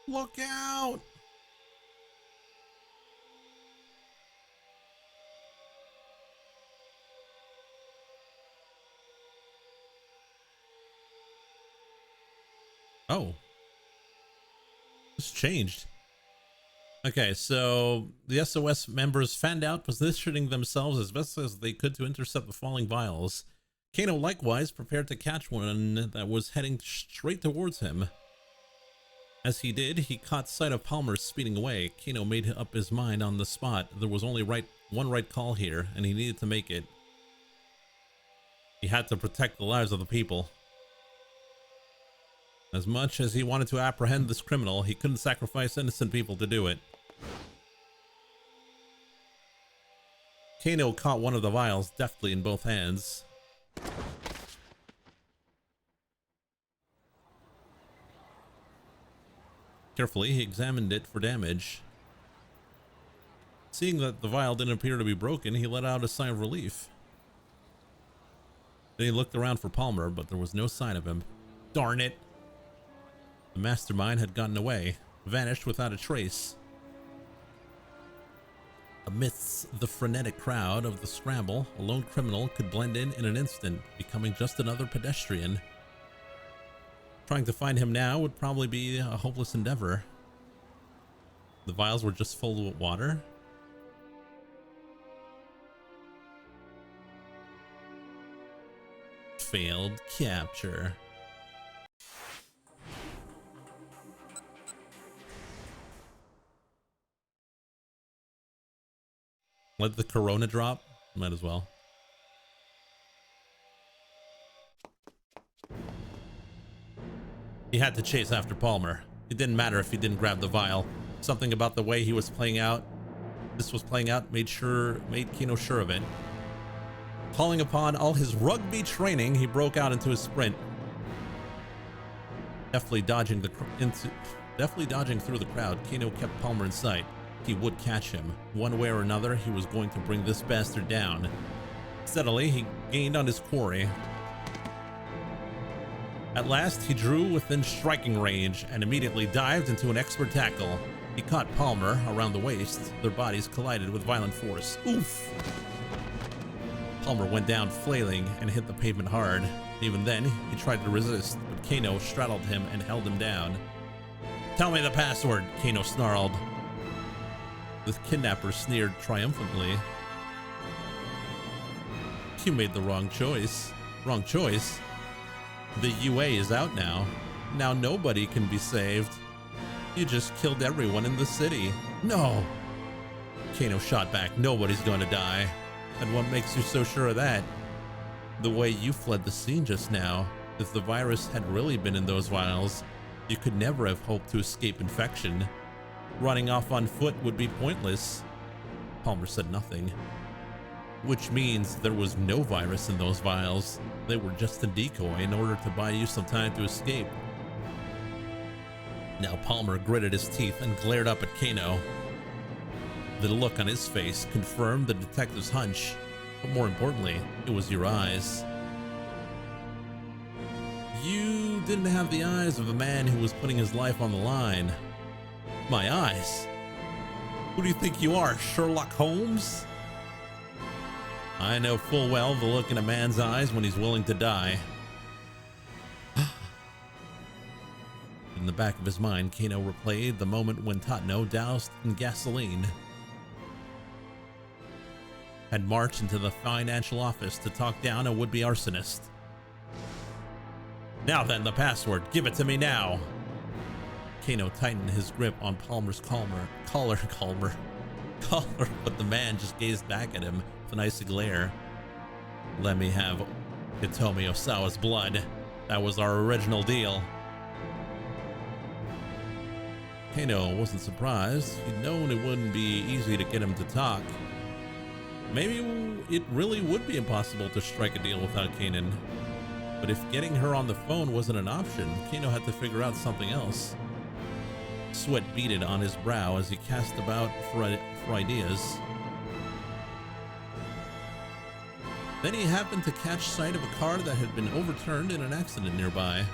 Speaker 1: Look out! Oh. It's changed. Okay, so the SOS members fanned out, positioning themselves as best as they could to intercept the falling vials. Kano likewise prepared to catch one that was heading straight towards him. As he did, he caught sight of Palmer speeding away. Kano made up his mind on the spot. There was only one right call here, and he needed to make it. He had to protect the lives of the people. As much as he wanted to apprehend this criminal, he couldn't sacrifice innocent people to do it. Kano caught one of the vials deftly in both hands. Carefully, he examined it for damage. Seeing that the vial didn't appear to be broken, he let out a sigh of relief. Then he looked around for Palmer, but there was no sign of him. Darn it! The mastermind had gotten away, vanished without a trace. Amidst the frenetic crowd of the scramble, a lone criminal could blend in an instant, becoming just another pedestrian. Trying to find him now would probably be a hopeless endeavor. The vials were just full of water. Failed capture. Let the corona drop? Might as well. He had to chase after Palmer. It didn't matter if he didn't grab the vial. Something about the way he was playing out, made Kano sure of it. Calling upon all his rugby training, he broke out into his sprint. Deftly dodging through the crowd, Kano kept Palmer in sight. He would catch him. One way or another, he was going to bring this bastard down. Steadily, he gained on his quarry. At last, he drew within striking range and immediately dived into an expert tackle. He caught Palmer around the waist. Their bodies collided with violent force. Oof! Palmer went down flailing and hit the pavement hard. Even then, he tried to resist, but Kano straddled him and held him down. "Tell me the password," Kano snarled. The kidnapper sneered triumphantly. "You made the wrong choice." "Wrong choice? The UA is out now. Now nobody can be saved. You just killed everyone in the city." "No!" Kano shot back. "Nobody's going to die." "And what makes you so sure of that?" "The way you fled the scene just now. If the virus had really been in those vials, you could never have hoped to escape infection. Running off on foot would be pointless." Palmer said nothing. "Which means there was no virus in those vials. They were just a decoy in order to buy you some time to escape." Now Palmer gritted his teeth and glared up at Kano. The look on his face confirmed the detective's hunch, but more importantly, it was your eyes. You didn't have the eyes of a man who was putting his life on the line. "My eyes? Who do you think you are, Sherlock Holmes?" "I know full well the look in a man's eyes when he's willing to die." In the back of his mind, Kano replayed the moment when Tatno, doused in gasoline, had marched into the financial office to talk down a would-be arsonist. "Now then, the password. Give it to me now." Kano tightened his grip on Palmer's collar, but the man just gazed back at him with an icy glare. "Let me have Hitomi Osawa's blood. That was our original deal." Kano wasn't surprised. He'd known it wouldn't be easy to get him to talk. Maybe it really would be impossible to strike a deal without Kanan. But if getting her on the phone wasn't an option, Kano had to figure out something else. Sweat beaded on his brow as he cast about for ideas. Then he happened to catch sight of a car that had been overturned in an accident nearby.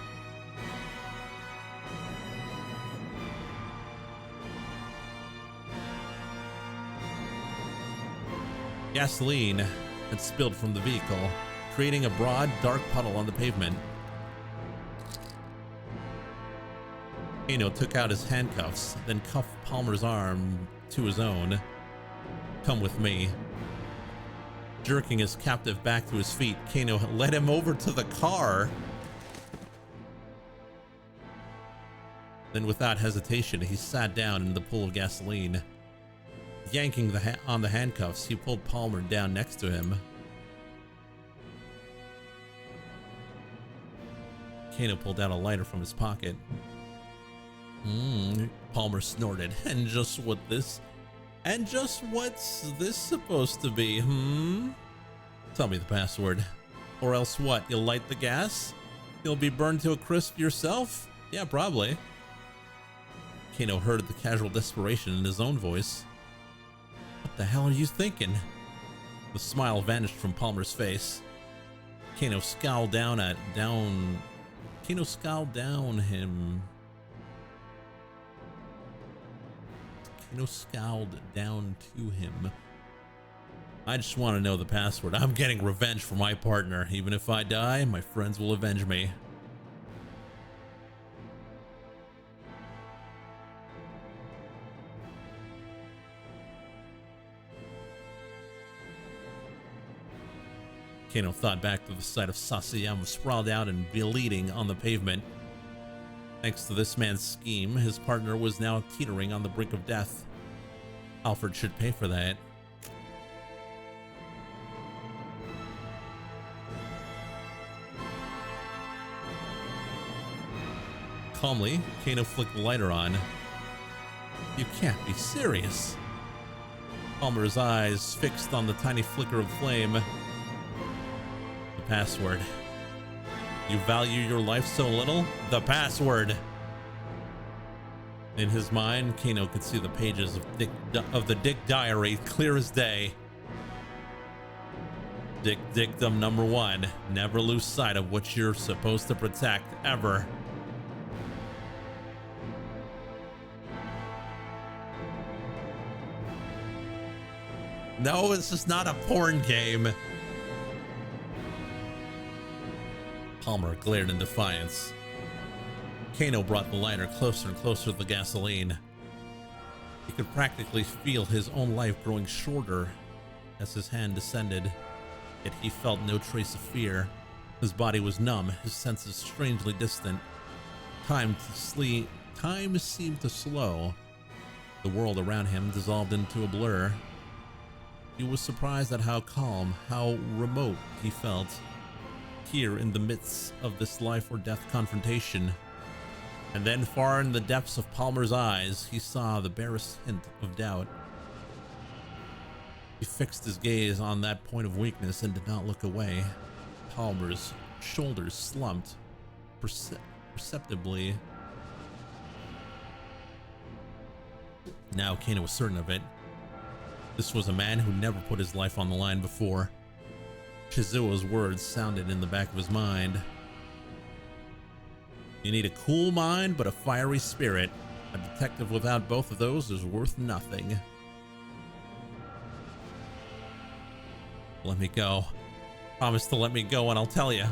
Speaker 1: Gasoline had spilled from the vehicle, creating a broad, dark puddle on the pavement. Kano took out his handcuffs, then cuffed Palmer's arm to his own. Come with me. Jerking his captive back to his feet, Kano led him over to the car. Then without hesitation, he sat down in the pool of gasoline. Yanking on the handcuffs, he pulled Palmer down next to him. Kano pulled out a lighter from his pocket. Palmer snorted. And just what's this supposed to be, Tell me the password. Or else what, you'll light the gas? You'll be burned to a crisp yourself? Yeah, probably. Kano heard the casual desperation in his own voice. What the hell are you thinking? The smile vanished from Palmer's face. Kano scowled down him. Kano scowled down to him. I just want to know the password. I'm getting revenge for my partner. Even if I die, my friends will avenge me. Kano thought back to the sight of Sasayama sprawled out and bleeding on the pavement. Thanks to this man's scheme, his partner was now teetering on the brink of death. Alfred should pay for that. Calmly, Kano flicked the lighter on. You can't be serious. Palmer's eyes fixed on the tiny flicker of flame. The password. You value your life so little? The password. In his mind, Kano could see the pages of the Dick diary clear as day. Dick dictum number 1. Never lose sight of what you're supposed to protect, ever. No, this is not a porn game. Palmer glared in defiance. Kano brought the lighter closer and closer to the gasoline. He could practically feel his own life growing shorter as his hand descended, yet he felt no trace of fear. His body was numb, his senses strangely distant. Time seemed to slow. The world around him dissolved into a blur. He was surprised at how calm, how remote he felt. Here in the midst of this life or death confrontation. And then far in the depths of Palmer's eyes, he saw the barest hint of doubt. He fixed his gaze on that point of weakness and did not look away. Palmer's shoulders slumped perceptibly. Now Kano was certain of it. This was a man who never put his life on the line before. Chizuo's words sounded in the back of his mind. You need a cool mind, but a fiery spirit. A detective without both of those is worth nothing. Let me go. Promise to let me go and I'll tell you.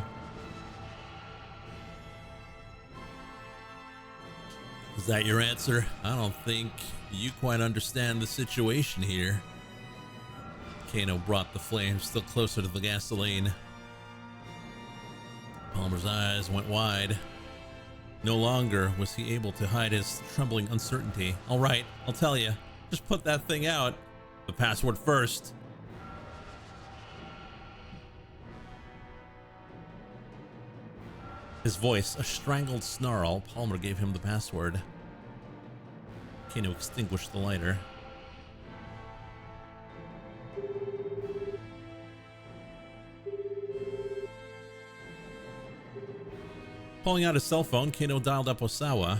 Speaker 1: Is that your answer? I don't think you quite understand the situation here. Kano brought the flame still closer to the gasoline. Palmer's eyes went wide. No longer was he able to hide his trembling uncertainty. All right, I'll tell you. Just put that thing out. The password first. His voice a strangled snarl. Palmer gave him the password. Kano extinguished the lighter. Pulling out his cell phone, Kano dialed up Osawa.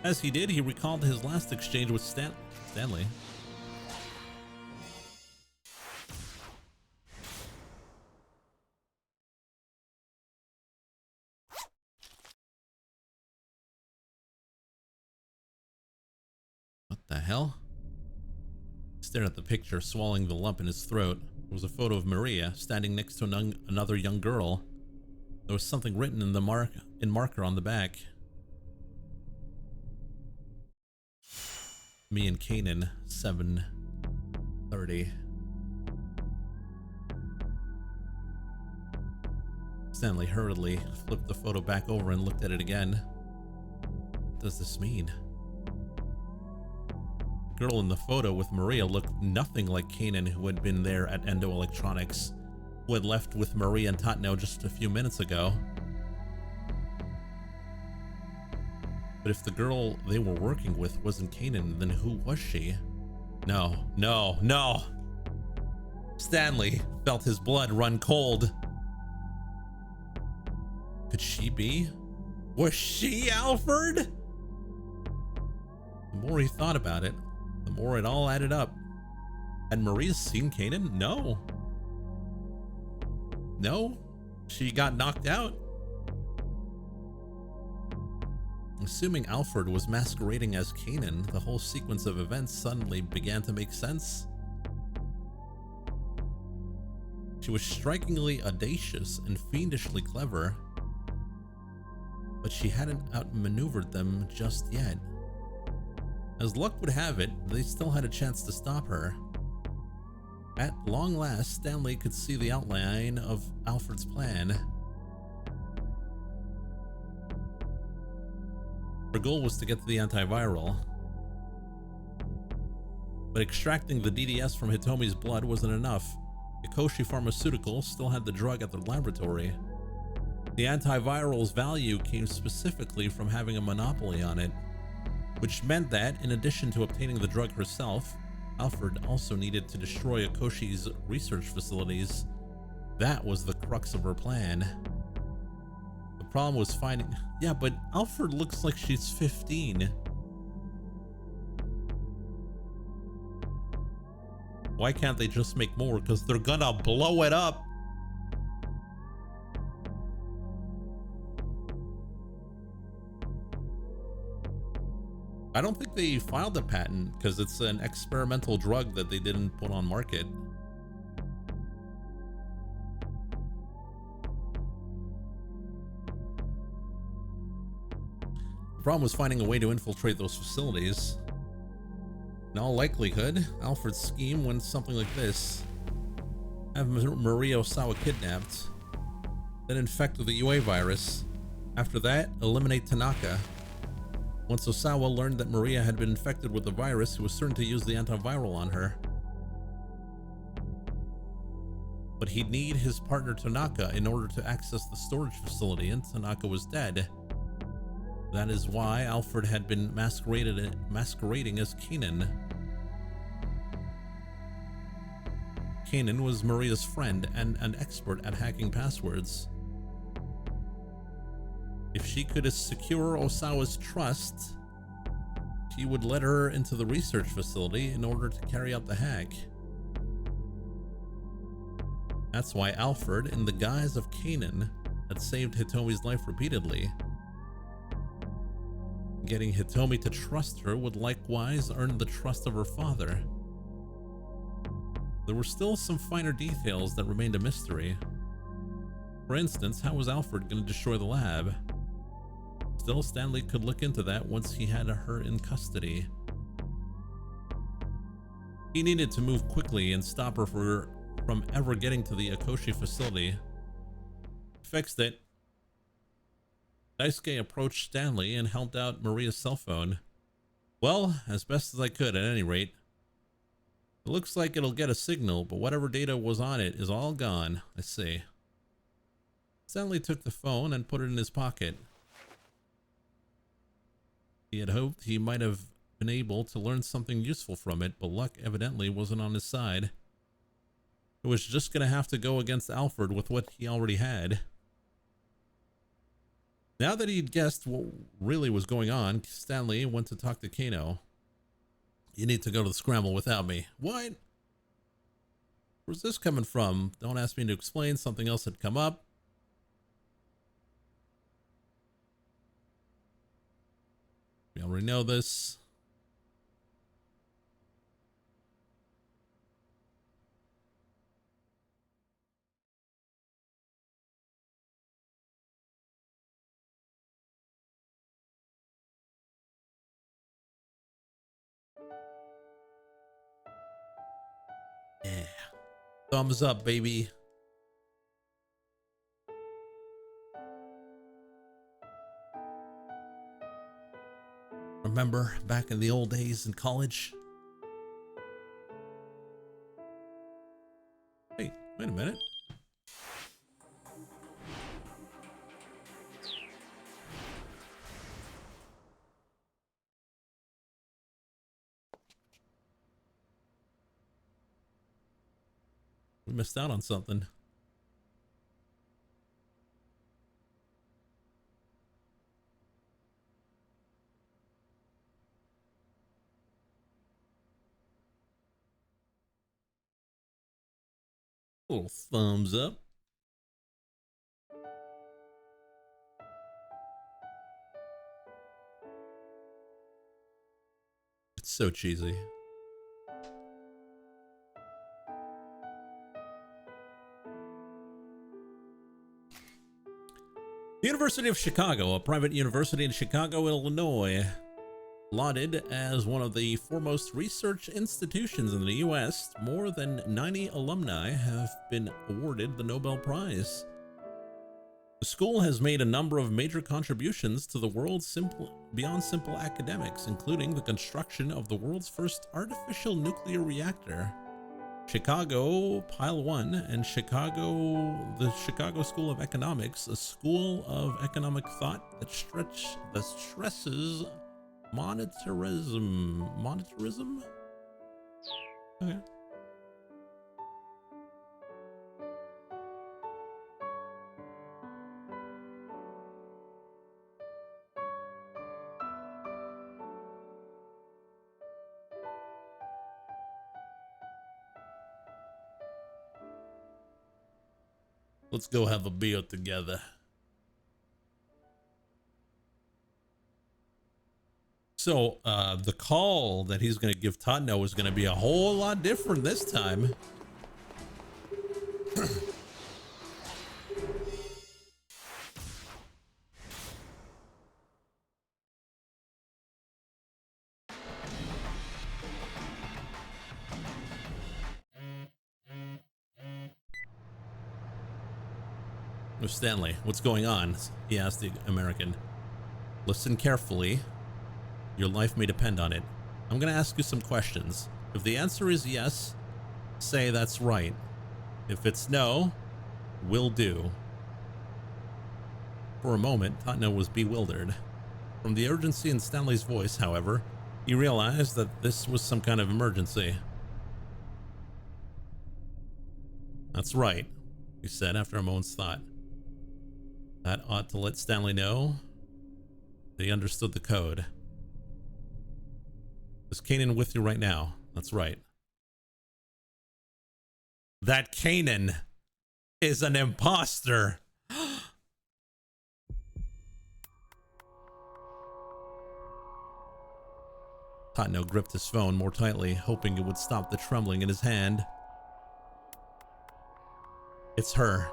Speaker 1: As he did, he recalled his last exchange with Stanley. What the hell? He stared at the picture, swallowing the lump in his throat. It was a photo of Maria standing next to another young girl. There was something written in marker on the back. Me and Kanan, 7:30. Stanley hurriedly flipped the photo back over and looked at it again. What does this mean? The girl in the photo with Maria looked nothing like Kanan, who had been there at Endo Electronics, who had left with Maria and Tatno just a few minutes ago. But if the girl they were working with wasn't Kanan, then who was she? No, no, no! Stanley felt his blood run cold. Could she be? Was she Alfred? The more he thought about it, the more it all added up. Had Maria seen Kanan? No. No, she got knocked out. Assuming Alfred was masquerading as Kanan, the whole sequence of events suddenly began to make sense. She was strikingly audacious and fiendishly clever, but she hadn't outmaneuvered them just yet. As luck would have it, they still had a chance to stop her. At long last, Stanley could see the outline of Alfred's plan. Her goal was to get to the antiviral, but extracting the DDS from Hitomi's blood wasn't enough. Ikoshi Pharmaceuticals still had the drug at their laboratory. The antiviral's value came specifically from having a monopoly on it, which meant that, in addition to obtaining the drug herself, Alfred also needed to destroy Ikoshi's research facilities. That was the crux of her plan. The problem was finding... Yeah, but Alfred looks like she's 15. Why can't they just make more? Because they're gonna blow it up. I don't think they filed a patent because it's an experimental drug that they didn't put on market. The problem was finding a way to infiltrate those facilities. In all likelihood, Alfred's scheme went something like this. Have Maria Osawa kidnapped, then infect with the UA virus. After that, eliminate Tanaka. Once Osawa learned that Maria had been infected with the virus, he was certain to use the antiviral on her. But he'd need his partner Tanaka in order to access the storage facility, and Tanaka was dead. That is why Alfred had been masquerading as Kanan. Kanan was Maria's friend and an expert at hacking passwords. If she could secure Osawa's trust, he would let her into the research facility in order to carry out the hack. That's why Alfred, in the guise of Kanan, had saved Hitomi's life repeatedly. Getting Hitomi to trust her would likewise earn the trust of her father. There were still some finer details that remained a mystery. For instance, how was Alfred going to destroy the lab? Still, Stanley could look into that once he had her in custody. He needed to move quickly and stop her from ever getting to the Ikoshi facility. Fixed it. Daisuke approached Stanley and held out Maria's cell phone. Well, as best as I could at any rate. It looks like it'll get a signal, but whatever data was on it is all gone. I see. Stanley took the phone and put it in his pocket. He had hoped he might have been able to learn something useful from it, but luck evidently wasn't on his side. It was just going to have to go against Alfred with what he already had. Now that he'd guessed what really was going on, Stanley went to talk to Kano. You need to go to the Scramble without me. What? Where's this coming from? Don't ask me to explain. Something else had come up. We already know this. Yeah. Thumbs up, baby. Remember back in the old days in college? Hey, wait a minute. We missed out on something. Little thumbs up. It's so cheesy. The University of Chicago, a private university in Chicago, Illinois, lauded as one of the foremost research institutions in the U.S., more than 90 alumni have been awarded the Nobel Prize. The school has made a number of major contributions to the world beyond simple academics, including the construction of the world's first artificial nuclear reactor, Chicago Pile 1, and the Chicago School of Economics, a school of economic thought that stresses monetarism? Okay. Let's go have a beer together. So, the call that he's going to give Totno is going to be a whole lot different this time. Stanley, what's going on? He asked the American. Listen carefully. Your life may depend on it. I'm going to ask you some questions. If the answer is yes, say that's right. If it's no, will do. For a moment, Totno was bewildered. From the urgency in Stanley's voice, however, he realized that this was some kind of emergency. That's right, he said after a moment's thought. That ought to let Stanley know that he understood the code. Is Kanan with you right now? That's right. That Kanan is an imposter. Totno gripped his phone more tightly, hoping it would stop the trembling in his hand. It's her,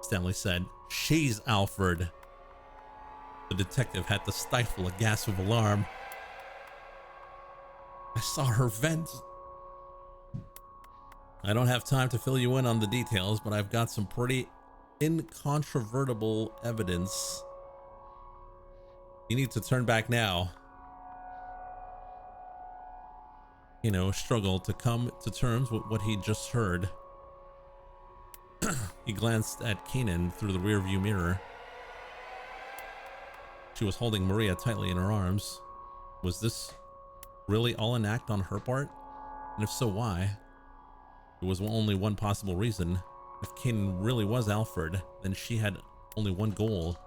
Speaker 1: Stanley said. She's Alfred. The detective had to stifle a gasp of alarm. I saw her vent. I don't have time to fill you in on the details, but I've got some pretty incontrovertible evidence. You need to turn back now. Struggled to come to terms with what he just heard. He glanced at Kanan through the rearview mirror. She was holding Maria tightly in her arms. Was this really all an act on her part? And if so, why? There was only one possible reason. If Kanan really was Alfred, then she had only one goal.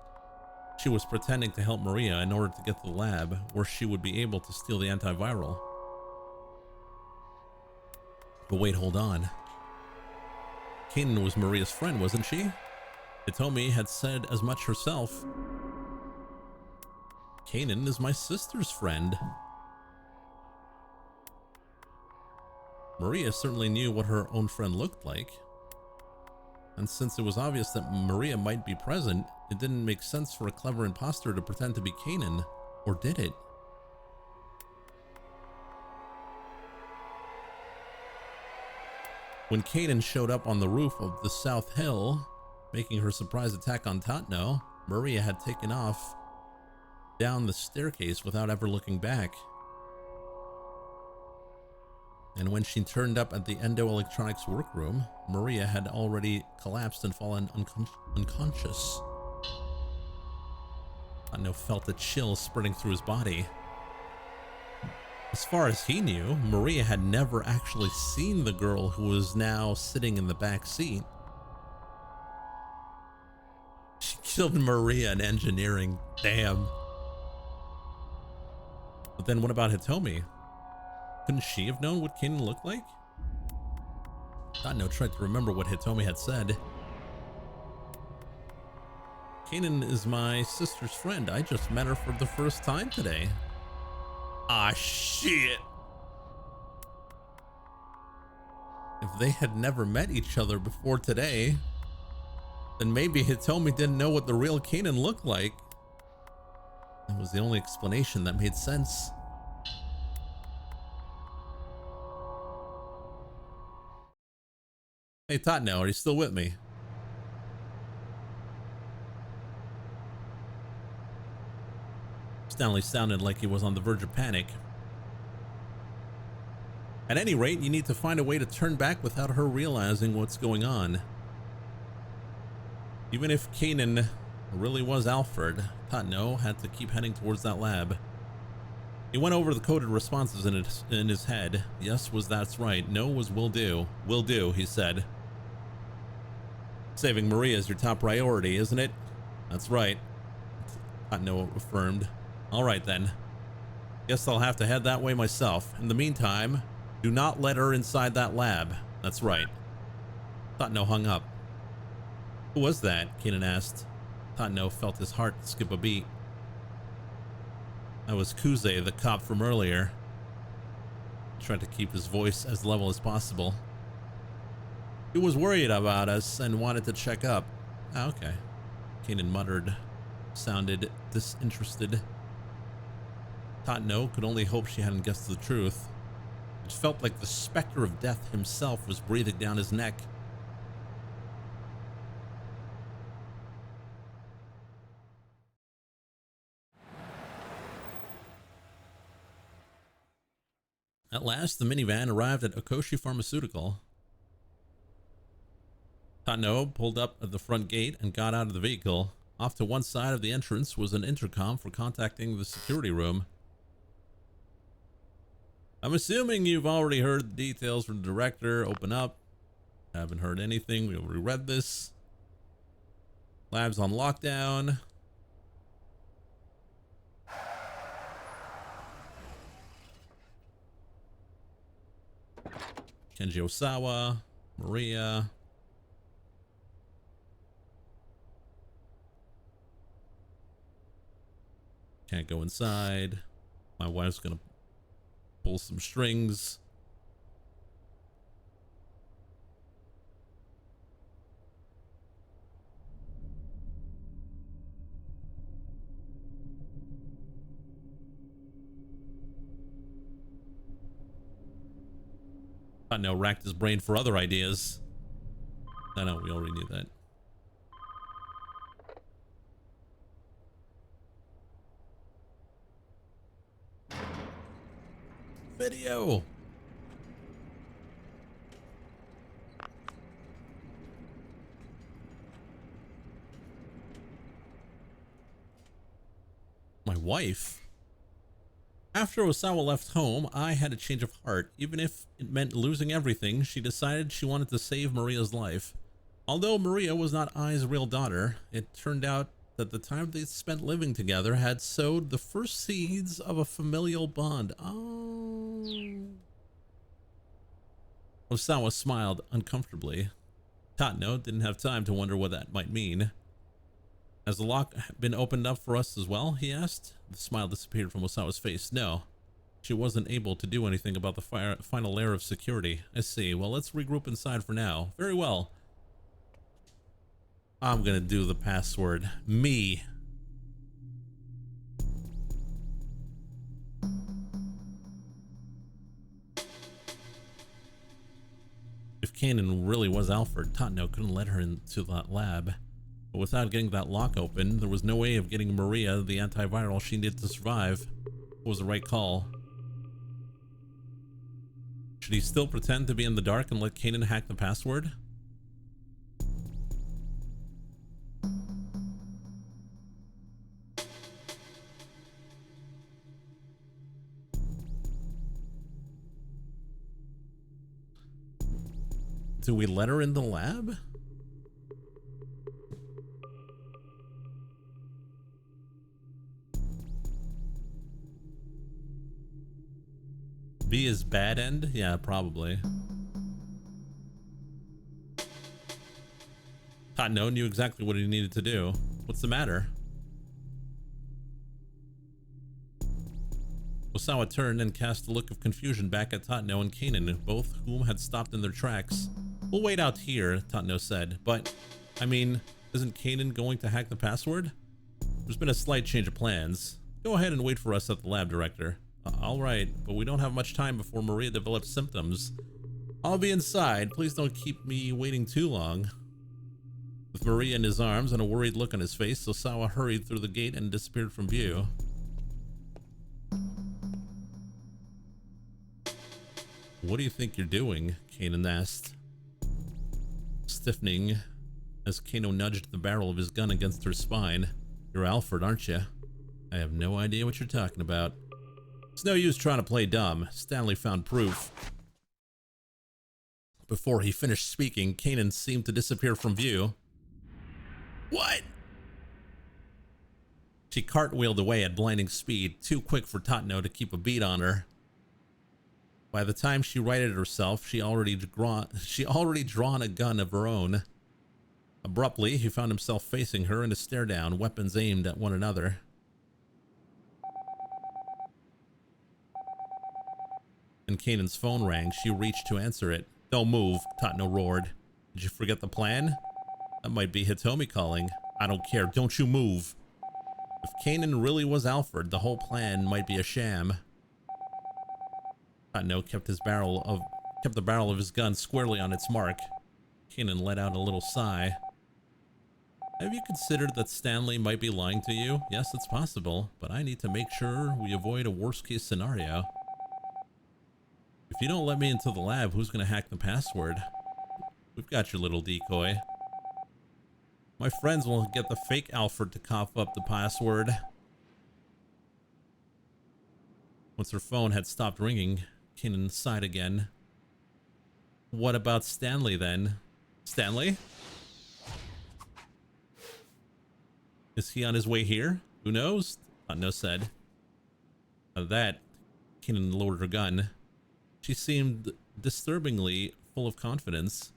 Speaker 1: She was pretending to help Maria in order to get to the lab, where she would be able to steal the antiviral. But wait, hold on. Kanan was Maria's friend, wasn't she? Hitomi had said as much herself. Kanan is my sister's friend. Maria certainly knew what her own friend looked like. And since it was obvious that Maria might be present, it didn't make sense for a clever imposter to pretend to be Kanan. Or did it? When Kanan showed up on the roof of the South Hill, making her surprise attack on Tatno, Maria had taken off down the staircase without ever looking back. And when she turned up at the Endo Electronics workroom, Maria had already collapsed and fallen unconscious. Tatno felt a chill spreading through his body. As far as he knew, Maria had never actually seen the girl who was now sitting in the back seat. She killed Maria in engineering. Damn. But then what about Hitomi? Couldn't she have known what Kanan looked like? Tatno tried to remember what Hitomi had said. Kanan is my sister's friend. I just met her for the first time today. Ah, shit. If they had never met each other before today, then maybe Hitomi didn't know what the real Kanan looked like. That was the only explanation that made sense. Hey, Tatno, are you still with me? Stanley sounded like he was on the verge of panic. At any rate, you need to find a way to turn back without her realizing what's going on. Even if Kanan really was Alfred, Tatno had to keep heading towards that lab. He went over the coded responses in his head. Yes was that's right. No was will do. Will do, he said. Saving Maria is your top priority, isn't it? That's right, Tatno affirmed. All right then. Guess I'll have to head that way myself. In the meantime, do not let her inside that lab. That's right. Tatno hung up. Who was that? Kanan asked. Tatno felt his heart skip a beat. That was Kuze, the cop from earlier. He tried to keep his voice as level as possible. He was worried about us and wanted to check up. Ah, okay. Kanan muttered. Sounded disinterested. Tatno could only hope she hadn't guessed the truth. It felt like the specter of death himself was breathing down his neck. At last, the minivan arrived at Okoshi Pharmaceutical. Tatno pulled up at the front gate and got out of the vehicle. Off to one side of the entrance was an intercom for contacting the security room. I'm assuming you've already heard the details from the director. Open up. Haven't heard anything. We already read this. Lab's on lockdown. Kenji Osawa, Maria. Can't go inside. My wife's gonna pull some strings. Tatno racked his brain for other ideas. I know, we already knew that. Video. My wife? After Osawa left home, I had a change of heart. Even if it meant losing everything, she decided she wanted to save Maria's life. Although Maria was not Ai's real daughter, it turned out that the time they spent living together had sowed the first seeds of a familial bond. Oh. Osawa smiled uncomfortably. Tatno didn't have time to wonder what that might mean. Has the lock been opened up for us as well? He asked. The smile disappeared from Osawa's face. No. She wasn't able to do anything about the final layer of security. I see. Well, let's regroup inside for now. Very well. I'm gonna do the password. Me. If Kanan really was Alfred, Tatno couldn't let her into that lab. But without getting that lock open, there was no way of getting Maria the antiviral she needed to survive. It was the right call. Should he still pretend to be in the dark and let Kanan hack the password? Do we let her in the lab? B is bad end? Yeah, probably. Tatno knew exactly what he needed to do. What's the matter? Osawa turned and cast a look of confusion back at Tatno and Kanan, both whom had stopped in their tracks. We'll wait out here, Tatno said, but, I mean, isn't Kanan going to hack the password? There's been a slight change of plans. Go ahead and wait for us at the lab, Director. Alright, but we don't have much time before Maria develops symptoms. I'll be inside. Please don't keep me waiting too long. With Maria in his arms and a worried look on his face, Osawa hurried through the gate and disappeared from view. What do you think you're doing? Kanan asked, stiffening as Kano nudged the barrel of his gun against her spine. You're Alfred, aren't you? I have no idea what you're talking about. It's no use trying to play dumb. Stanley found proof. Before he finished speaking, Kanan seemed to disappear from view. What? She cartwheeled away at blinding speed, too quick for Tatno to keep a beat on her. By the time she righted herself, she already drawn a gun of her own. Abruptly, he found himself facing her in a stare down, weapons aimed at one another. When Kanan's phone rang, she reached to answer it. Don't move, Tatno roared. Did you forget the plan? That might be Hitomi calling. I don't care, don't you move. If Kanan really was Alfred, the whole plan might be a sham. Tatno kept the barrel of his gun squarely on its mark. Kanan let out a little sigh. Have you considered that Stanley might be lying to you? Yes, it's possible, but I need to make sure we avoid a worst-case scenario. If you don't let me into the lab, who's going to hack the password? We've got your little decoy. My friends will get the fake Alfred to cough up the password. Once her phone had stopped ringing, Kanan sighed again. What about Stanley then? Stanley? Is he on his way here? Who knows? Tatno said. At that, Kanan lowered her gun. She seemed disturbingly full of confidence.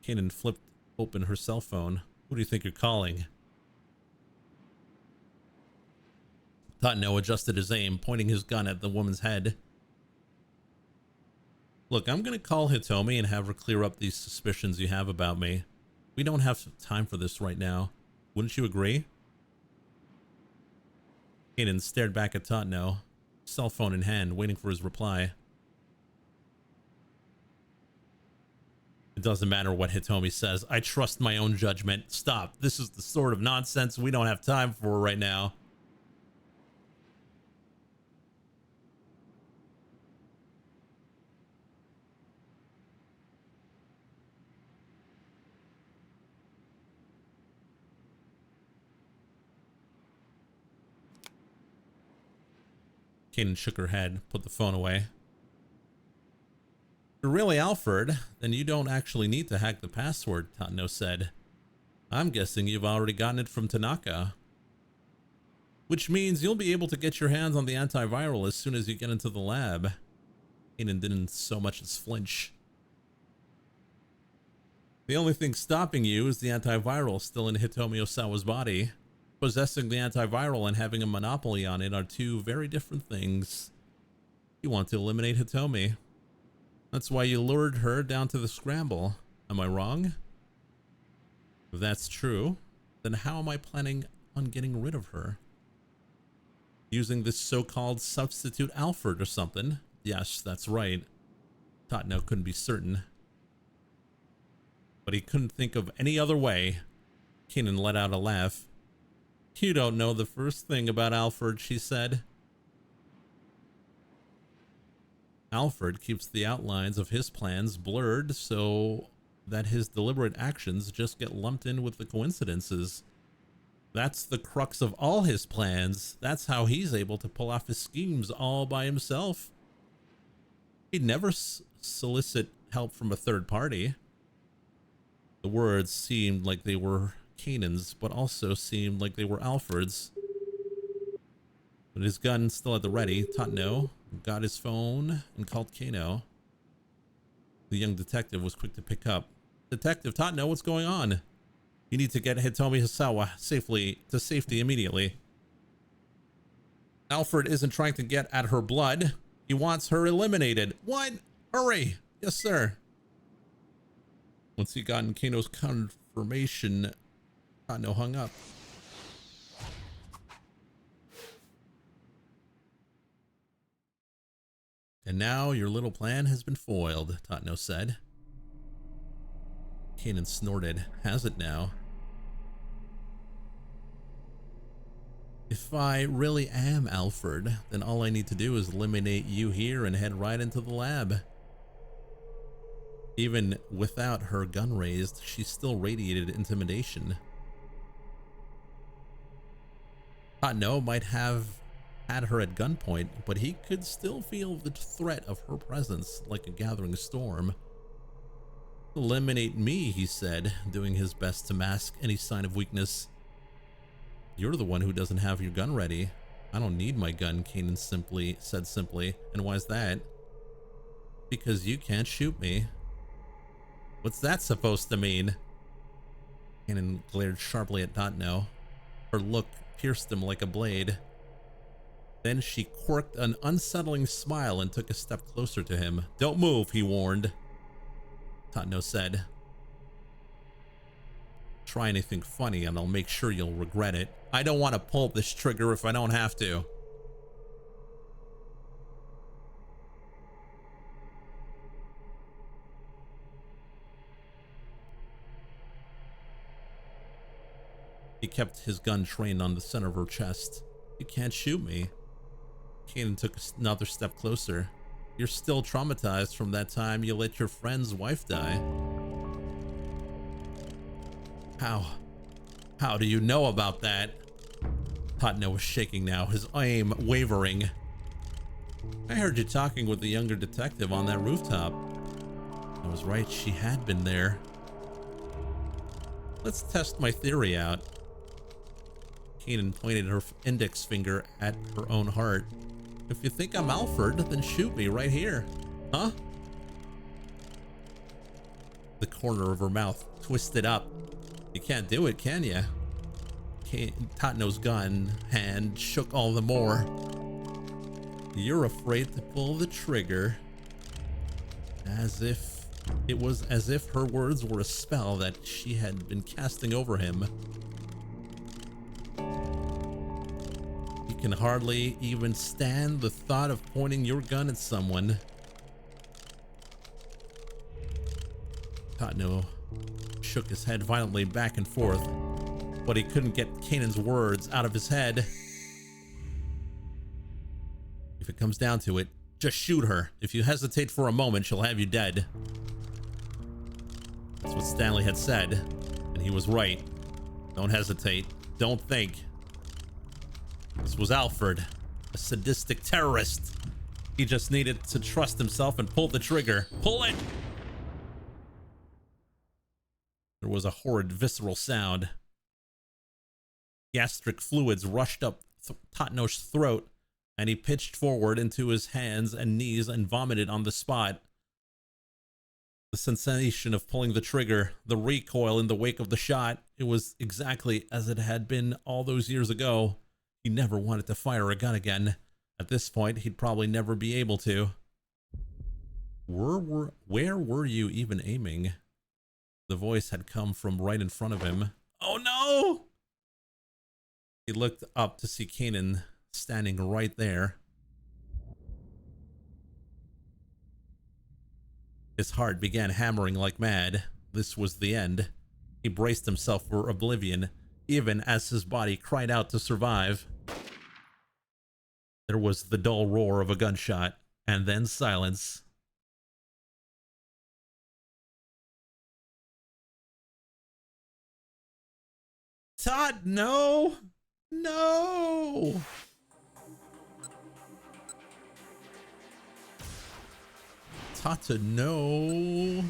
Speaker 1: Kanan flipped open her cell phone. Who do you think you're calling? Tatno adjusted his aim, pointing his gun at the woman's head. Look, I'm gonna call Hitomi and have her clear up these suspicions you have about me. We don't have time for this right now. Wouldn't you agree? Kanan stared back at Tatno, cell phone in hand, waiting for his reply. It doesn't matter what Hitomi says. I trust my own judgment. Stop. This is the sort of nonsense we don't have time for right now. Kanan shook her head, put the phone away. If you're really Alfred, then you don't actually need to hack the password, Tatno said. I'm guessing you've already gotten it from Tanaka. Which means you'll be able to get your hands on the antiviral as soon as you get into the lab. Kanan didn't so much as flinch. The only thing stopping you is the antiviral still in Hitomi Osawa's body. Possessing the antiviral and having a monopoly on it are two very different things. You want to eliminate Hitomi. That's why you lured her down to the scramble. Am I wrong? If that's true, then how am I planning on getting rid of her? Using this so-called substitute Alfred or something? Yes, that's right. Totno couldn't be certain, but he couldn't think of any other way. Kanan let out a laugh. You don't know the first thing about Alfred, she said. Alfred keeps the outlines of his plans blurred so that his deliberate actions just get lumped in with the coincidences. That's the crux of all his plans. That's how he's able to pull off his schemes all by himself. He'd never solicit help from a third party. The words seemed like they were Kanan's, but also seemed like they were Alfred's. With his gun still at the ready, Totno got his phone and called Kano. The young detective was quick to pick up. Detective Totno, what's going on? You need to get Hitomi Hisawa to safety immediately. Alfred isn't trying to get at her blood. He wants her eliminated. What? Hurry! Yes, sir. Once he got Kano's confirmation, Totno hung up. And now your little plan has been foiled, Totno said. Kanan snorted. Has it now? If I really am Alfred, then all I need to do is eliminate you here and head right into the lab. Even without her gun raised, she still radiated intimidation. Totno might have had her at gunpoint, but he could still feel the threat of her presence like a gathering storm. Eliminate me, he said, doing his best to mask any sign of weakness. You're the one who doesn't have your gun ready. I don't need my gun, Kanan said simply. And why's that? Because you can't shoot me. What's that supposed to mean? Kanan glared sharply at Totno. Her look pierced him like a blade. Then she quirked an unsettling smile and took a step closer to him. Don't move, he warned. Totno said. Try anything funny and I'll make sure you'll regret it. I don't want to pull this trigger if I don't have to. He kept his gun trained on the center of her chest. You can't shoot me. Kanan took another step closer. You're still traumatized from that time you let your friend's wife die. How do you know about that? Totno was shaking now, his aim wavering. I heard you talking with the younger detective on that rooftop. I was right, she had been there. Let's test my theory out. Kanan pointed her index finger at her own heart. If you think I'm Alfred, then shoot me right here. Huh? The corner of her mouth twisted up. You can't do it, can you? Totno's gun hand shook all the more. You're afraid to pull the trigger. It was as if her words were a spell that she had been casting over him. You can hardly even stand the thought of pointing your gun at someone. Totno shook his head violently back and forth, but he couldn't get Kanan's words out of his head. If it comes down to it, just shoot her. If you hesitate for a moment, she'll have you dead. That's what Stanley had said, and he was right. Don't hesitate. Don't think. This was Alfred, a sadistic terrorist. He just needed to trust himself and pull the trigger. Pull it! There was a horrid, visceral sound. Gastric fluids rushed up Totno's throat, and he pitched forward into his hands and knees and vomited on the spot. The sensation of pulling the trigger, the recoil in the wake of the shot, it was exactly as it had been all those years ago. He never wanted to fire a gun again. At this point, he'd probably never be able to. Where were you even aiming? The voice had come from right in front of him. Oh no! He looked up to see Kanan standing right there. His heart began hammering like mad. This was the end. He braced himself for oblivion, even as his body cried out to survive. There was the dull roar of a gunshot, and then silence. Todd, no! No! Tata, no!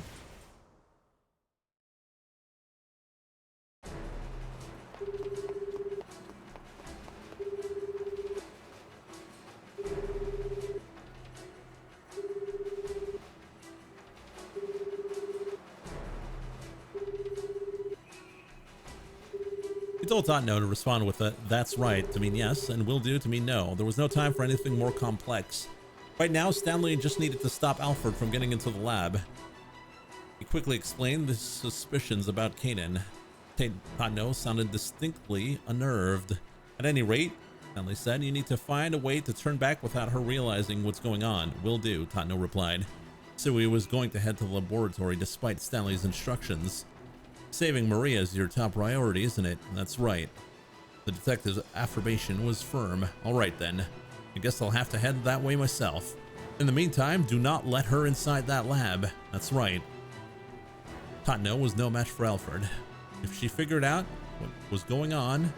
Speaker 1: He told Totno to respond with a "that's right" to mean yes, and "will do" to mean no. There was no time for anything more complex. Right now, Stanley just needed to stop Alfred from getting into the lab. He quickly explained his suspicions about Kanan. Totno sounded distinctly unnerved. At any rate, Stanley said, you need to find a way to turn back without her realizing what's going on. Will do, Totno replied. So he was going to head to the laboratory despite Stanley's instructions. Saving Maria is your top priority, isn't it? That's right. The detective's affirmation was firm. All right then. I guess I'll have to head that way myself. In the meantime, do not let her inside that lab. That's right. Totno was no match for Alfred. If she figured out what was going on,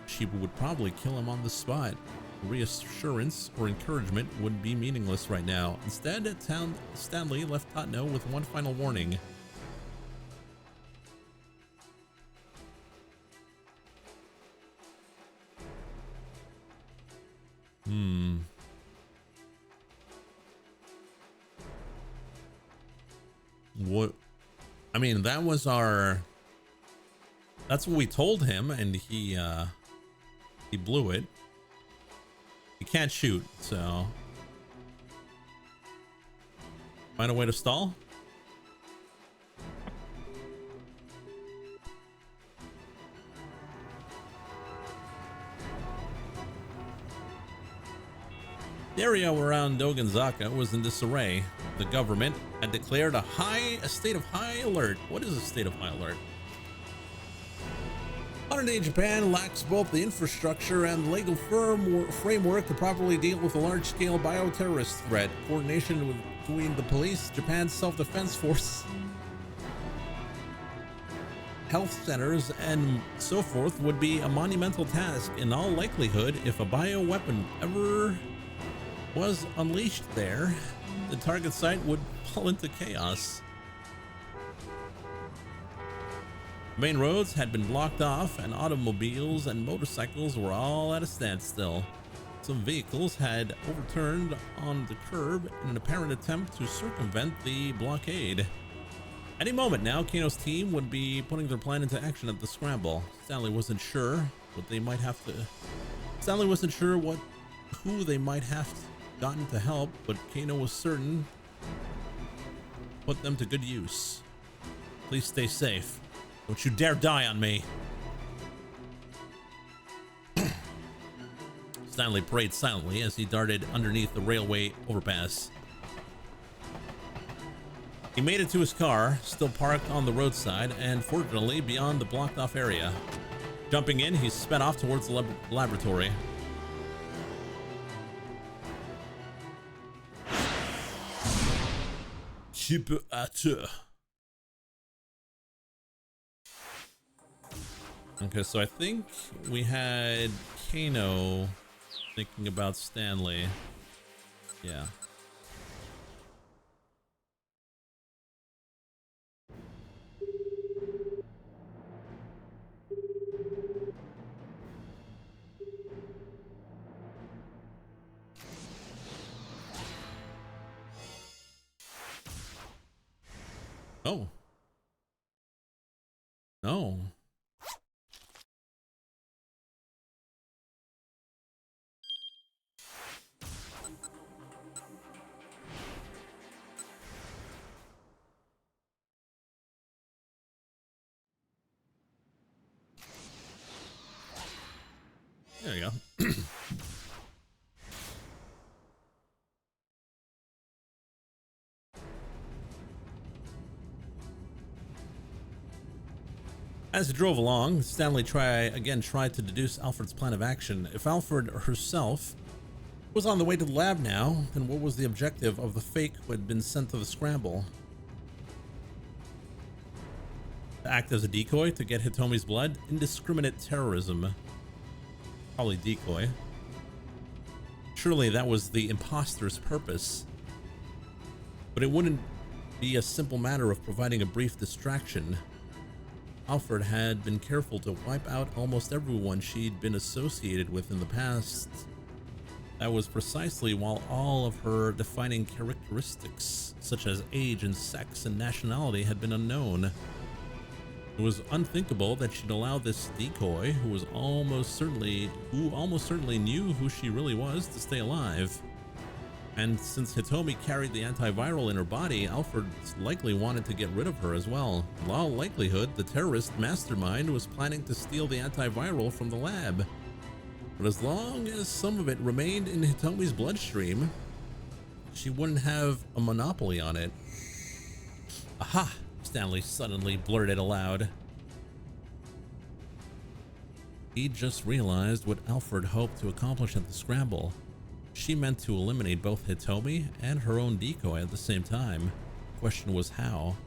Speaker 1: she would probably kill him on the spot. Reassurance or encouragement would be meaningless right now. Instead, Stanley left Totno with one final warning. What? I mean, that was our... That's what we told him, and he blew it. He can't shoot, so... Find a way to stall? The area around Doganzaka was in disarray. The government had declared a state of high alert. What is a state of high alert? Modern-day Japan lacks both the infrastructure and legal framework to properly deal with a large-scale bioterrorist threat. Coordination between the police, Japan's self-defense force, health centers, and so forth would be a monumental task. In all likelihood, if a bioweapon ever was unleashed there, the target site would fall into chaos. Main roads had been blocked off, and automobiles and motorcycles were all at a standstill. Some vehicles had overturned on the curb in an apparent attempt to circumvent the blockade. Any moment now, Kano's team would be putting their plan into action at the scramble. Stanley wasn't sure who they might have gotten to help, but Kano was certain put them to good use. Please stay safe. Don't you dare die on me. Stanley prayed silently as he darted underneath the railway overpass. He made it to his car, still parked on the roadside and fortunately beyond the blocked off area. Jumping in, he sped off towards the laboratory. Shibuya. Okay, so I think we had Kano thinking about Stanley. Yeah. Oh. No. There you go. As he drove along, Stanley tried to deduce Alfred's plan of action. If Alfred herself was on the way to the lab now, then what was the objective of the fake who had been sent to the scramble? To act as a decoy to get Hitomi's blood? Indiscriminate terrorism. Probably decoy. Surely that was the imposter's purpose. But it wouldn't be a simple matter of providing a brief distraction. Alfred had been careful to wipe out almost everyone she'd been associated with in the past. That was precisely while all of her defining characteristics, such as age and sex and nationality, had been unknown. It was unthinkable that she'd allow this decoy, who almost certainly knew who she really was, to stay alive. And since Hitomi carried the antiviral in her body, Alfred likely wanted to get rid of her as well. In all likelihood, the terrorist mastermind was planning to steal the antiviral from the lab. But as long as some of it remained in Hitomi's bloodstream, she wouldn't have a monopoly on it. Aha! Stanley suddenly blurted aloud. He just realized what Alfred hoped to accomplish at the scramble. She meant to eliminate both Hitomi and her own decoy at the same time. The question was how.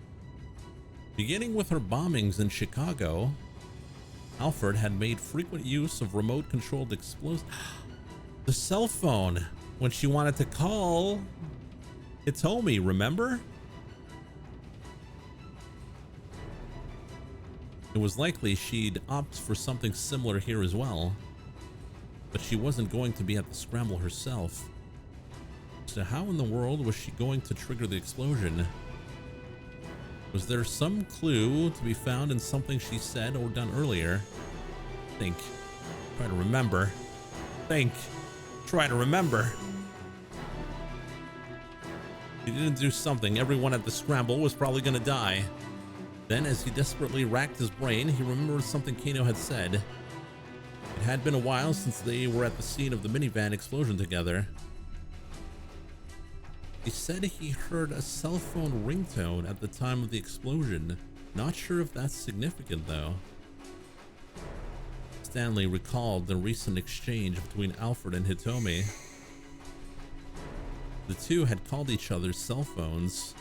Speaker 1: Beginning with her bombings in Chicago, Alfred had made frequent use of remote-controlled explosives. The cell phone, when she wanted to call Hitomi, remember? It was likely she'd opt for something similar here as well, but she wasn't going to be at the scramble herself. So how in the world was she going to trigger the explosion? Was there some clue to be found in something she said or done earlier? Think. Try to remember. Think. Try to remember. If he didn't do something, everyone at the scramble was probably gonna die. Then, as he desperately racked his brain, he remembered something Kano had said. It had been a while since they were at the scene of the minivan explosion together. He said he heard a cell phone ringtone at the time of the explosion. Not sure if that's significant, though. Stanley recalled the recent exchange between Alfred and Hitomi. The two had called each other's cell phones.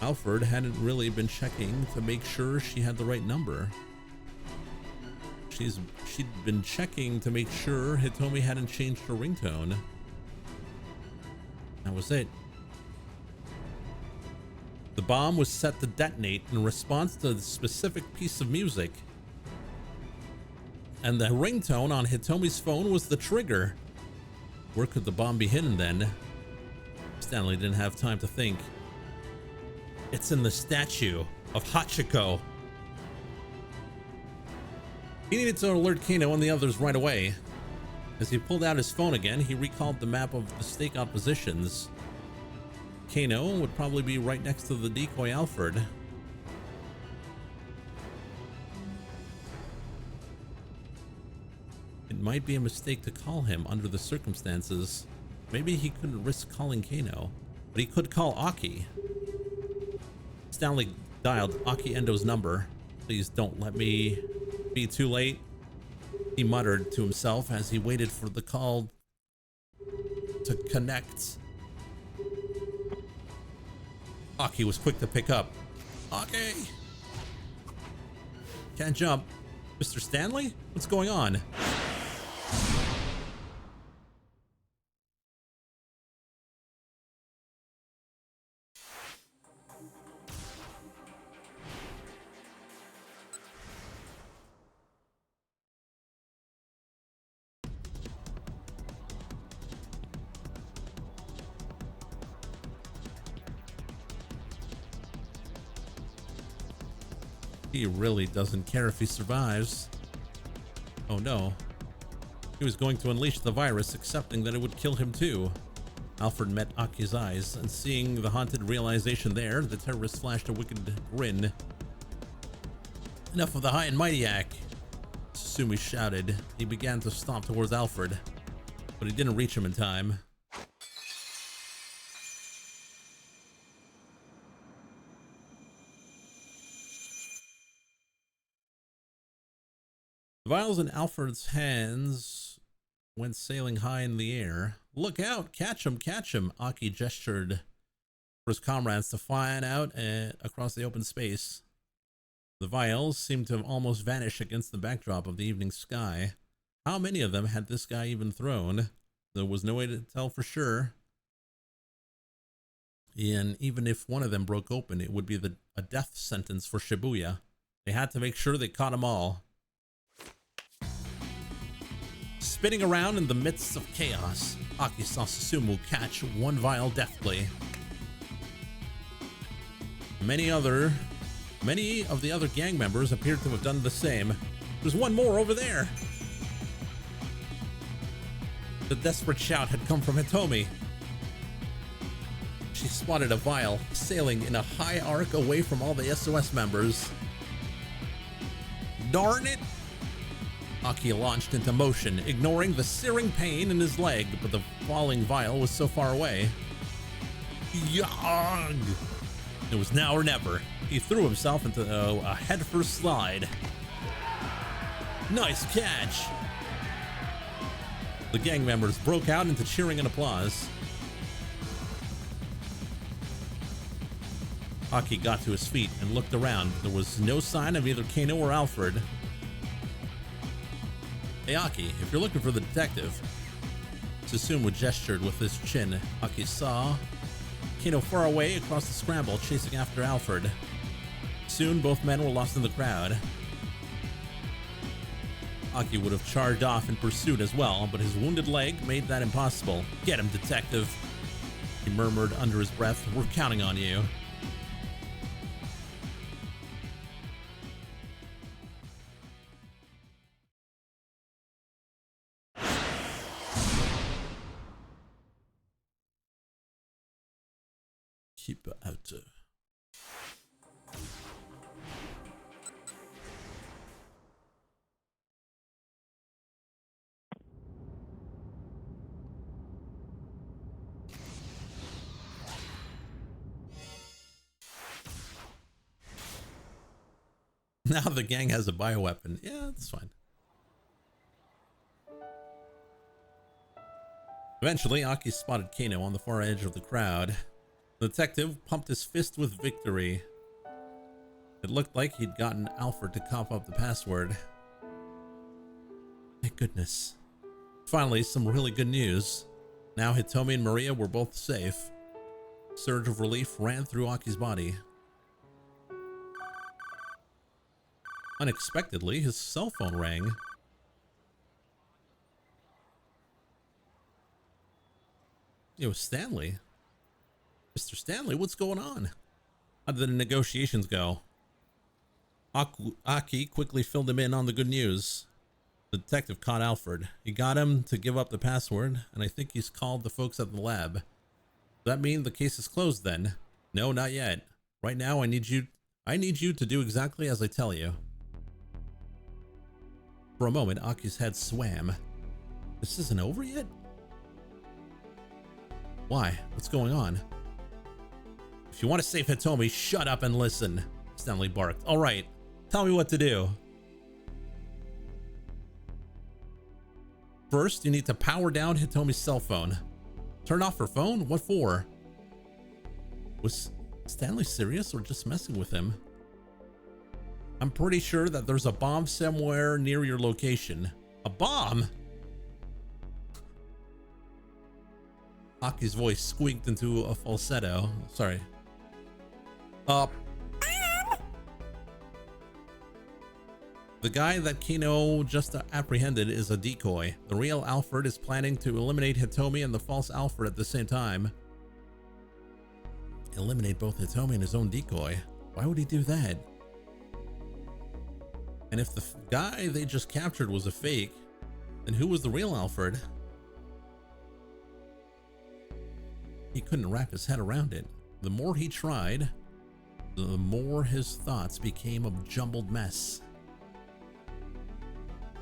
Speaker 1: Alfred hadn't really been checking to make sure she had the right number. She'd been checking to make sure Hitomi hadn't changed her ringtone. That was it. The bomb was set to detonate in response to a specific piece of music. And the ringtone on Hitomi's phone was the trigger. Where could the bomb be hidden then? Stanley didn't have time to think. It's in the statue of Hachiko. He needed to alert Kano and the others right away. As he pulled out his phone again, he recalled the map of the stakeout positions. Kano would probably be right next to the decoy Alfred. It might be a mistake to call him under the circumstances. Maybe he couldn't risk calling Kano, but he could call Aki. Stanley dialed Aki Endo's number. Please don't let me be too late, he muttered to himself as he waited for the call to connect. Aki was quick to pick up. Aki! Can't jump. Mr. Stanley? What's going on? He really doesn't care if he survives. Oh no. He was going to unleash the virus, accepting that it would kill him too. Alfred met Aki's eyes, and seeing the haunted realization there, the terrorist flashed a wicked grin. Enough of the high and mighty-ack, Sumi shouted. He began to stomp towards Alfred, but he didn't reach him in time. The vials in Alfred's hands went sailing high in the air. Look out! Catch him! Catch him! Aki gestured for his comrades to fan out across the open space. The vials seemed to have almost vanished against the backdrop of the evening sky. How many of them had this guy even thrown? There was no way to tell for sure. And even if one of them broke open, it would be a death sentence for Shibuya. They had to make sure they caught them all. Spinning around in the midst of chaos, Aki saw Susumu catch one vial deftly. Many of the other gang members appeared to have done the same. There's one more over there. The desperate shout had come from Hitomi. She spotted a vial sailing in a high arc away from all the SOS members. Darn it! Aki launched into motion, ignoring the searing pain in his leg, but the falling vial was so far away. Yag! It was now or never. He threw himself into a headfirst slide. Nice catch! The gang members broke out into cheering and applause. Aki got to his feet and looked around. There was no sign of either Kano or Alfred. Hey Aki, if you're looking for the detective. Susumu gestured with his chin. Aki saw Kano far away across the scramble, chasing after Alfred. Soon both men were lost in the crowd. Aki would have charged off in pursuit as well, but his wounded leg made that impossible. Get him, detective, he murmured under his breath. We're counting on you. Keep out. Now the gang has a bioweapon. Yeah, that's fine. Eventually, Aki spotted Kano on the far edge of the crowd. The detective pumped his fist with victory. It looked like he'd gotten Alfred to cough up the password. Thank goodness. Finally, some really good news. Now Hitomi and Maria were both safe. A surge of relief ran through Aki's body. Unexpectedly, his cell phone rang. It was Stanley. Mr. Stanley, what's going on? How did the negotiations go? Aki quickly filled him in on the good news. The detective caught Alfred. He got him to give up the password, and I think he's called the folks at the lab. Does that mean the case is closed then? No, not yet. Right now, I need you to do exactly as I tell you. For a moment, Aki's head swam. This isn't over yet? Why? What's going on? If you want to save Hitomi, shut up and listen, Stanley barked. All right, tell me what to do. First, you need to power down Hitomi's cell phone. Turn off her phone? What for? Was Stanley serious or just messing with him? I'm pretty sure that there's a bomb somewhere near your location. A bomb? Aki's voice squeaked into a falsetto. Sorry. The guy that Kino just apprehended is a decoy. The real Alfred is planning to eliminate Hitomi and the false Alfred at the same time. Eliminate both Hitomi and his own decoy? Why would he do that? And if the guy they just captured was a fake, then who was the real Alfred? He couldn't wrap his head around it. The more he tried, the more his thoughts became a jumbled mess.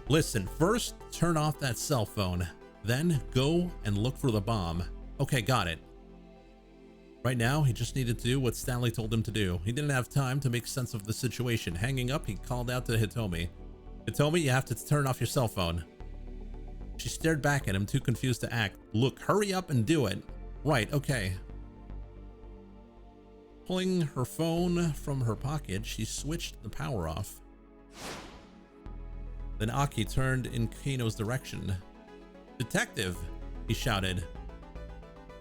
Speaker 1: Listen, first turn off that cell phone, then go and look for the bomb. Okay, got it. Right now, he just needed to do what Stanley told him to do. He didn't have time to make sense of the situation. Hanging up, he called out to Hitomi. Hitomi, you have to turn off your cell phone. She stared back at him, too confused to act. Look, hurry up and do it. Right, okay. Pulling her phone from her pocket, she switched the power off. Then Aki turned in Kano's direction. Detective, he shouted.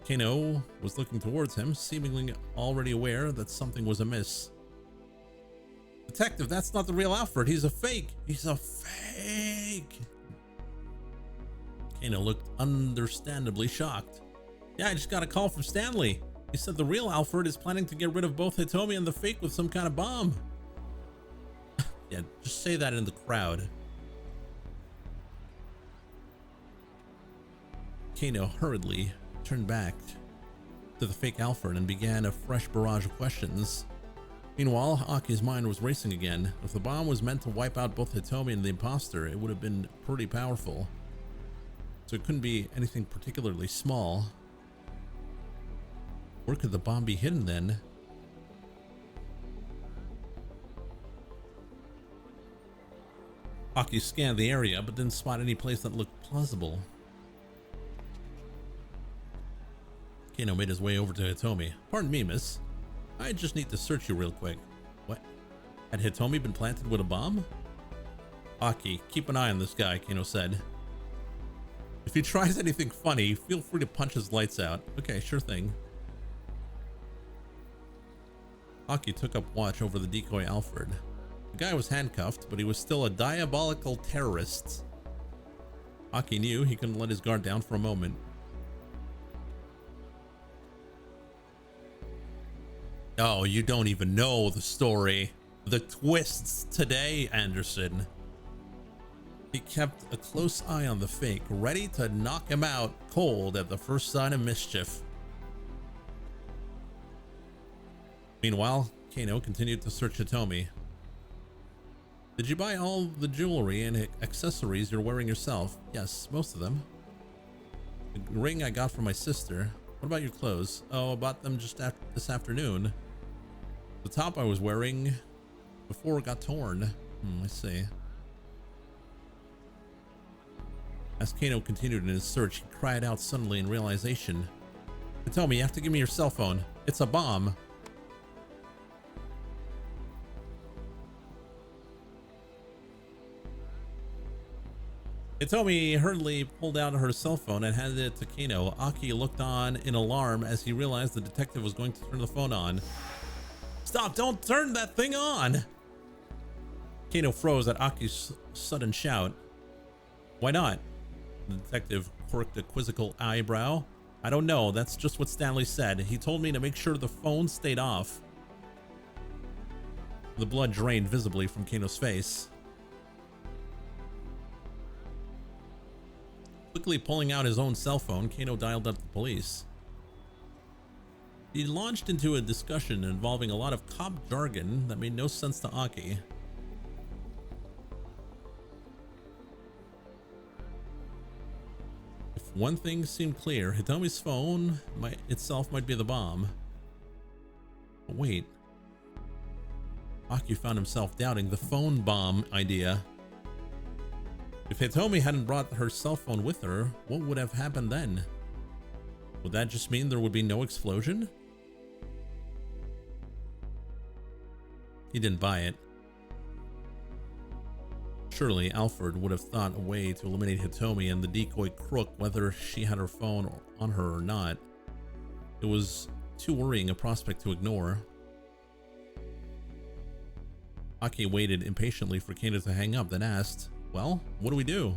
Speaker 1: Kano was looking towards him, seemingly already aware that something was amiss. Detective, that's not the real Alfred. He's a fake. He's a fake. Kano looked understandably shocked. Yeah, I just got a call from Stanley. He said the real Alfred is planning to get rid of both Hitomi and the fake with some kind of bomb. Yeah, just say that in the crowd. Kano hurriedly turned back to the fake Alfred and began a fresh barrage of questions. Meanwhile, Aki's mind was racing again. If the bomb was meant to wipe out both Hitomi and the imposter, it would have been pretty powerful. So it couldn't be anything particularly small. Where could the bomb be hidden then? Aki scanned the area, but didn't spot any place that looked plausible. Kano made his way over to Hitomi. Pardon me, miss. I just need to search you real quick. What? Had Hitomi been planted with a bomb? Aki, keep an eye on this guy, Kano said. If he tries anything funny, feel free to punch his lights out. Okay, sure thing. Aki took up watch over the decoy Alfred. The guy was handcuffed, but he was still a diabolical terrorist. Aki knew he couldn't let his guard down for a moment. Oh, you don't even know the story. The twists today, Anderson. He kept a close eye on the fake, ready to knock him out cold at the first sign of mischief. Meanwhile, Kano continued to search Hitomi. Did you buy all the jewelry and accessories you're wearing yourself? Yes, most of them. The ring I got from my sister. What about your clothes? Oh, I bought them just this afternoon. The top I was wearing before it got torn. I see. As Kano continued in his search, he cried out suddenly in realization. Hitomi, you have to give me your cell phone. It's a bomb. Hitomi hurriedly pulled out her cell phone and handed it to Kano. Aki looked on in alarm as he realized the detective was going to turn the phone on. Stop, don't turn that thing on! Kano froze at Aki's sudden shout. Why not? The detective quirked a quizzical eyebrow. I don't know, that's just what Stanley said. He told me to make sure the phone stayed off. The blood drained visibly from Kano's face. Quickly pulling out his own cell phone, Kano dialed up the police. He launched into a discussion involving a lot of cop jargon that made no sense to Aki. If one thing seemed clear, Hitomi's phone itself might be the bomb. But wait. Aki found himself doubting the phone bomb idea. If Hitomi hadn't brought her cell phone with her, what would have happened then? Would that just mean there would be no explosion? He didn't buy it. Surely Alfred would have thought a way to eliminate Hitomi and the decoy crook whether she had her phone on her or not. It was too worrying a prospect to ignore. Aki waited impatiently for Kano to hang up, then asked, well, what do we do?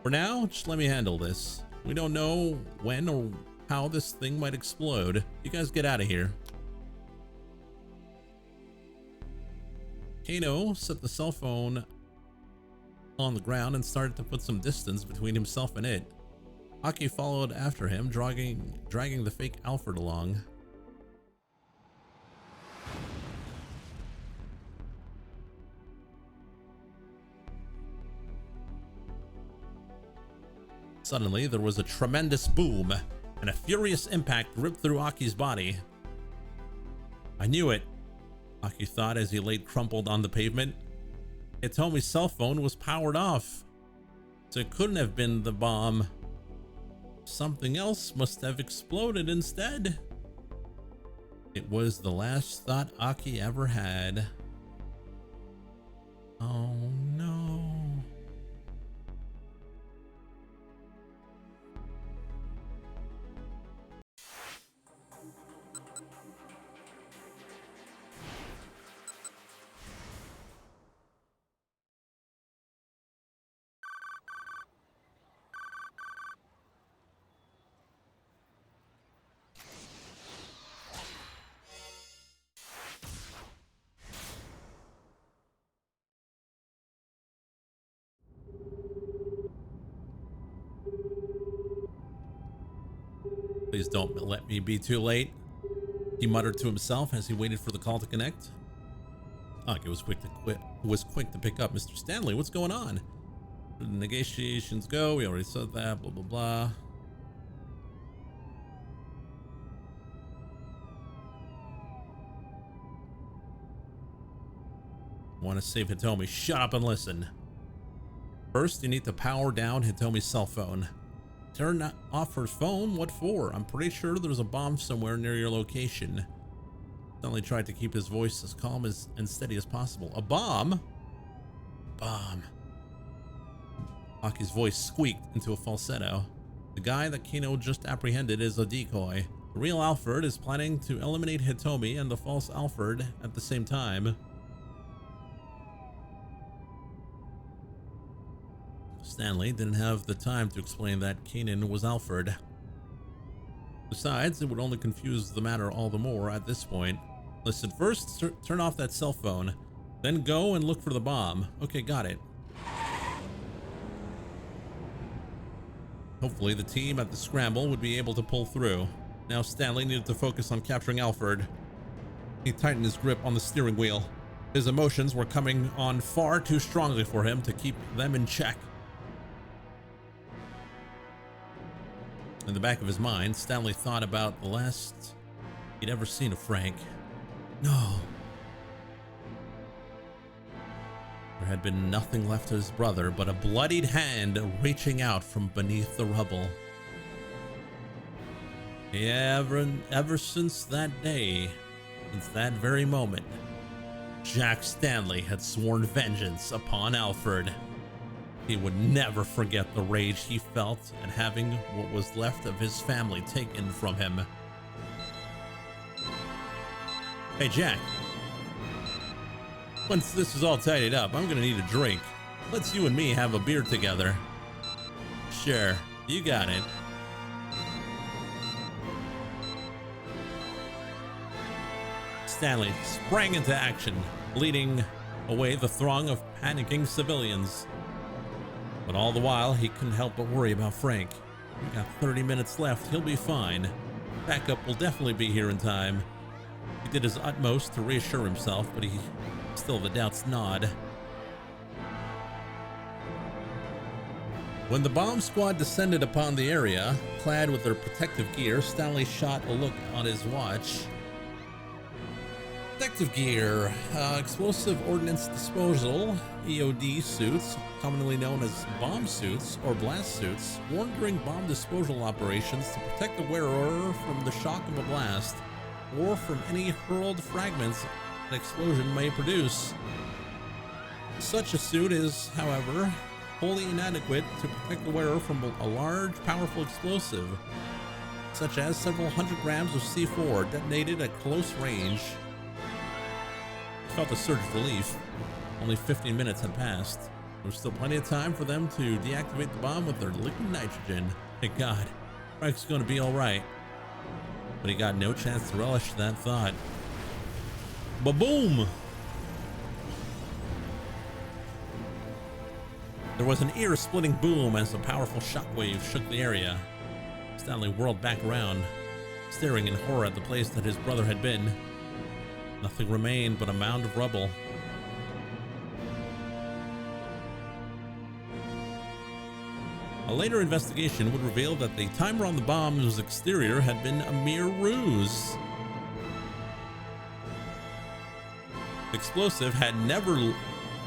Speaker 1: For now, just let me handle this. We don't know when or how this thing might explode. You guys get out of here. Kano set the cell phone on the ground and started to put some distance between himself and it. Aki followed after him, dragging the fake Alfred along. Suddenly, there was a tremendous boom, and a furious impact ripped through Aki's body. I knew it, Aki thought as he laid crumpled on the pavement. Hitomi's cell phone was powered off, so it couldn't have been the bomb. Something else must have exploded instead. It was the last thought Aki ever had. Oh no. Please don't let me be too late, he muttered to himself as he waited for the call to connect. Aki was quick to pick up. Mr. Stanley, what's going on? The negotiations go. We already said that. Blah blah blah. Want to save Hitomi? Shut up and listen. First, you need to power down Hitomi's cell phone. Turn off her phone? What for? I'm pretty sure there's a bomb somewhere near your location. Stanley tried to keep his voice as calm and steady as possible. A bomb? Bomb. Aki's voice squeaked into a falsetto. The guy that Kino just apprehended is a decoy. The real Alfred is planning to eliminate Hitomi and the false Alfred at the same time. Stanley didn't have the time to explain that Kanan was Alfred. Besides, it would only confuse the matter all the more at this point. Listen, first turn off that cell phone, then go and look for the bomb. Okay, got it. Hopefully the team at the Scramble would be able to pull through. Now Stanley needed to focus on capturing Alfred. He tightened his grip on the steering wheel. His emotions were coming on far too strongly for him to keep them in check. In the back of his mind, Stanley thought about the last he'd ever seen of Frank. No. There had been nothing left of his brother but a bloodied hand reaching out from beneath the rubble. Ever since that day, since that very moment, Jack Stanley had sworn vengeance upon Alfred. He would never forget the rage he felt at having what was left of his family taken from him. Hey, Jack. Once this is all tidied up, I'm gonna need a drink. Let's you and me have a beer together. Sure, you got it. Stanley sprang into action, leading away the throng of panicking civilians. But all the while, he couldn't help but worry about Frank. We got 30 minutes left. He'll be fine. Backup will definitely be here in time. He did his utmost to reassure himself, but he still the doubts gnawed. When the bomb squad descended upon the area, clad with their protective gear, Stanley shot a look on his watch. Protective gear, explosive ordnance disposal, EOD suits, commonly known as bomb suits or blast suits, worn during bomb disposal operations to protect the wearer from the shock of a blast or from any hurled fragments an explosion may produce. Such a suit is, however, wholly inadequate to protect the wearer from a large, powerful explosive, such as several hundred grams of C4 detonated at close range. Felt a surge of relief. Only 15 minutes had passed. There was still plenty of time for them to deactivate the bomb with their liquid nitrogen. Thank God, Frank's gonna be all right. But he got no chance to relish that thought. Ba-boom! There was an ear-splitting boom as a powerful shockwave shook the area. Stanley whirled back around, staring in horror at the place that his brother had been. Nothing remained but a mound of rubble. A later investigation would reveal that the timer on the bomb's exterior had been a mere ruse. The explosive had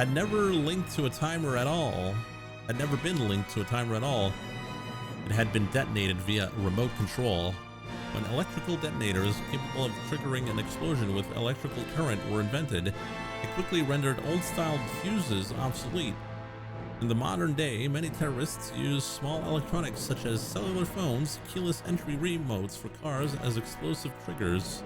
Speaker 1: had never linked to a timer at all. Had never been linked to a timer at all. It had been detonated via remote control. When electrical detonators capable of triggering an explosion with electrical current were invented, it quickly rendered old-style fuses obsolete. In the modern day, many terrorists use small electronics such as cellular phones, keyless entry remotes for cars as explosive triggers.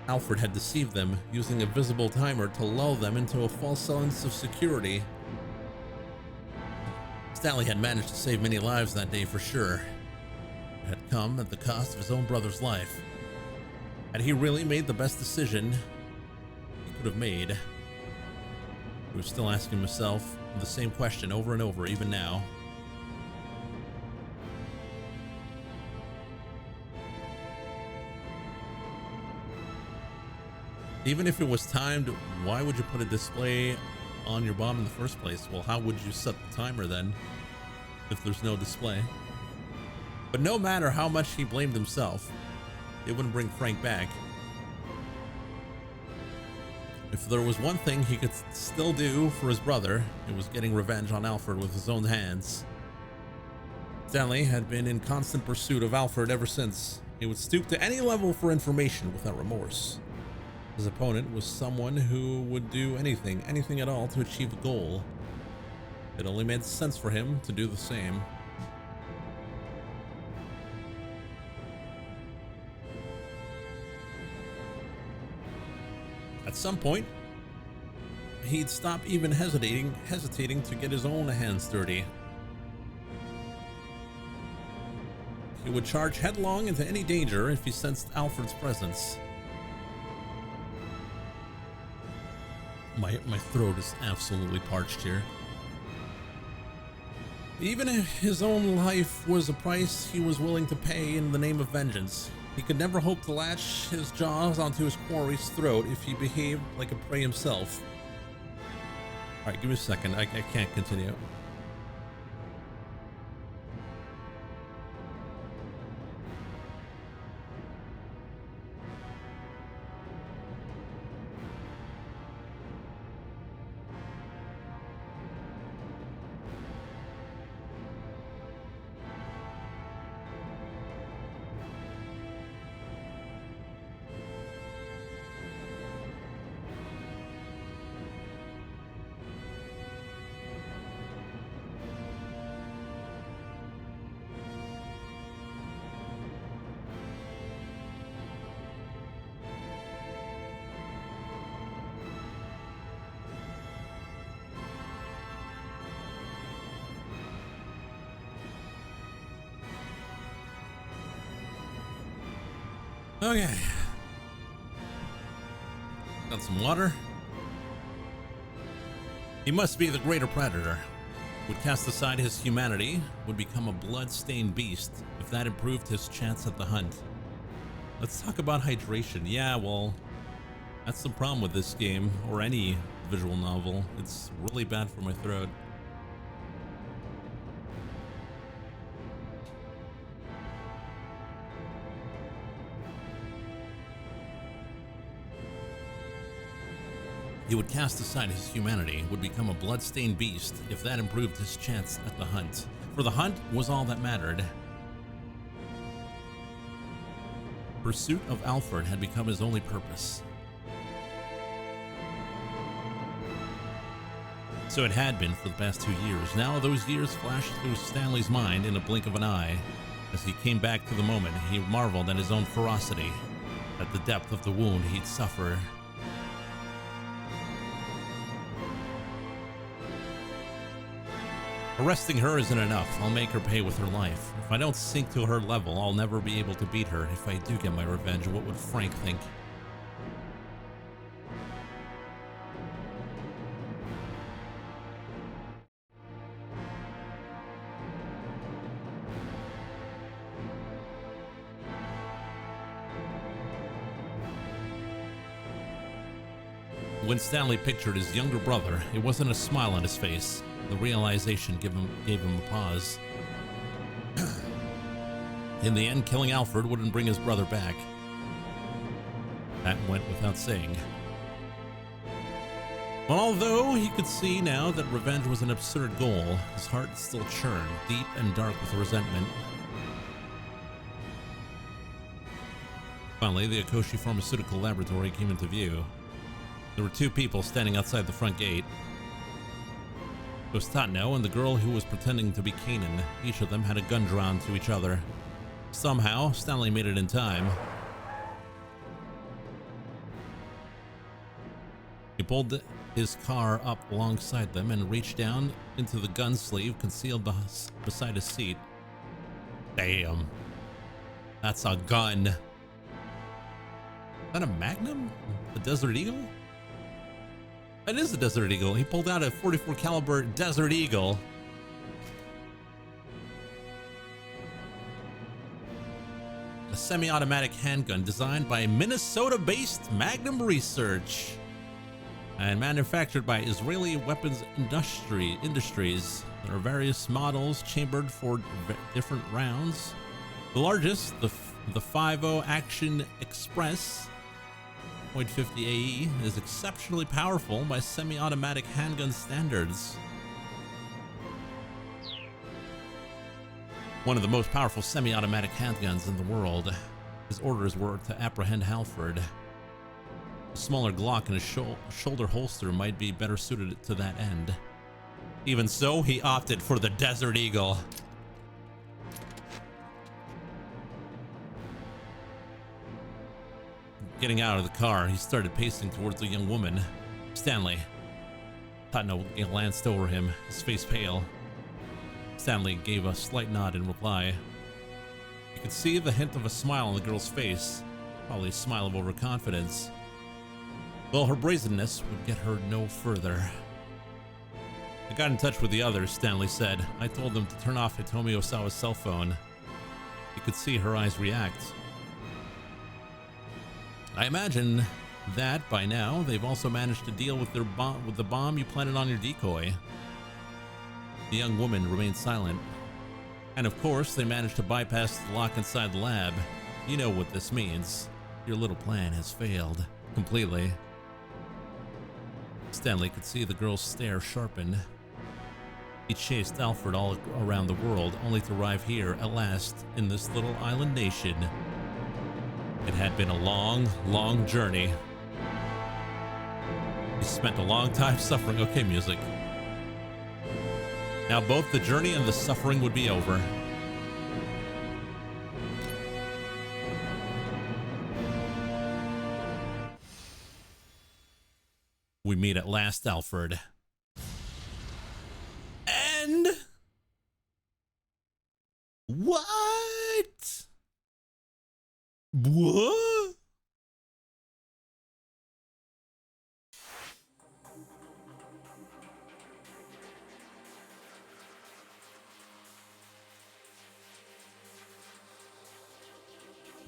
Speaker 1: Alfred had deceived them, using a visible timer to lull them into a false sense of security. Stanley had managed to save many lives that day for sure. It had come at the cost of his own brother's life. Had he really made the best decision he could have made? He was still asking himself the same question over and over, even now. Even if it was timed, why would you put a display on your bomb in the first place? Well, how would you set the timer then if there's no display? But no matter how much he blamed himself, it wouldn't bring Frank back. If there was one thing he could still do for his brother, it was getting revenge on Alfred with his own hands. Stanley had been in constant pursuit of Alfred ever since. He would stoop to any level for information without remorse. His opponent was someone who would do anything at all to achieve a goal. It only made sense for him to do the same. At some point, he'd stop even hesitating to get his own hands dirty. He would charge headlong into any danger if he sensed Alfred's presence. My throat is absolutely parched here. Even if his own life was a price he was willing to pay in the name of vengeance, he could never hope to latch his jaws onto his quarry's throat if he behaved like a prey himself. Alright, give me a second. I can't continue. Okay. Got some water. He must be the greater predator. Would cast aside his humanity, would become a blood-stained beast, if that improved his chance at the hunt. Let's talk about hydration. Yeah, well, that's the problem with this game, or any visual novel. It's really bad for my throat. He would cast aside his humanity, would become a blood-stained beast, if that improved his chance at the hunt. For the hunt was all that mattered. Pursuit of Alfred had become his only purpose. So it had been for the past 2 years. Now those years flashed through Stanley's mind in a blink of an eye. As he came back to the moment, he marveled at his own ferocity, at the depth of the wound he'd suffered. Arresting her isn't enough. I'll make her pay with her life. If I don't sink to her level, I'll never be able to beat her. If I do get my revenge, what would Frank think? When Stanley pictured his younger brother, it wasn't a smile on his face. The realization gave him a pause. In the end, killing Alfred wouldn't bring his brother back. That went without saying. But although he could see now that revenge was an absurd goal, his heart still churned, deep and dark with resentment. Finally, the Akoshi Pharmaceutical Laboratory came into view. There were two people standing outside the front gate. It was Tatno and the girl who was pretending to be Kanan. Each of them had a gun drawn to each other. Somehow, Stanley made it in time. He pulled his car up alongside them and reached down into the gun sleeve concealed beside his seat. Damn. That's a gun. Is that a Magnum? A Desert Eagle? It is a Desert Eagle. He pulled out a .44 caliber Desert Eagle. A semi-automatic handgun designed by Minnesota-based Magnum Research and manufactured by Israeli Weapons Industries. There are various models chambered for different rounds. The largest, the 5.0 Action Express .50 AE, is exceptionally powerful by semi-automatic handgun standards. One of the most powerful semi-automatic handguns in the world. His orders were to apprehend Halford. A smaller Glock in a shoulder holster might be better suited to that end. Even so, he opted for the Desert Eagle. Getting out of the car, he started pacing towards the young woman. Stanley. Tatno glanced over him, his face pale. Stanley gave a slight nod in reply. You could see the hint of a smile on the girl's face, probably a smile of overconfidence. Well, her brazenness would get her no further. I got in touch with the others, Stanley said. I told them to turn off Hitomi Osawa's cell phone. You could see her eyes react. I imagine that by now they've also managed to deal with the bomb you planted on your decoy. The young woman remained silent. And of course, they managed to bypass the lock inside the lab. You know what this means. Your little plan has failed completely. Stanley could see the girl's stare sharpen. He chased Alfred all around the world, only to arrive here at last in this little island nation. It had been a long, long journey. He spent a long time suffering. Okay, music. Now both the journey and the suffering would be over. We meet at last, Alfred. And... what? What?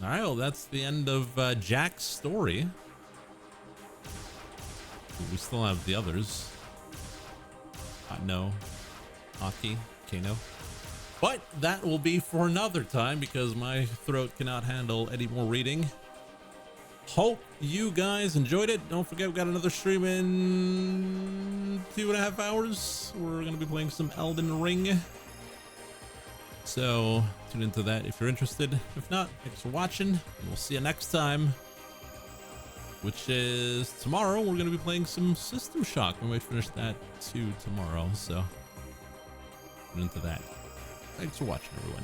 Speaker 1: All right, well, that's the end of Jack's story. We still have the others. No, Aki, Kano. But that will be for another time because my throat cannot handle any more reading. Hope you guys enjoyed it. Don't forget, we got another stream in 2.5 hours. We're going to be playing some Elden Ring. So tune into that if you're interested. If not, thanks for watching. And we'll see you next time, which is tomorrow. We're going to be playing some System Shock. We might finish that too tomorrow. So tune into that. Thanks for watching, everyone.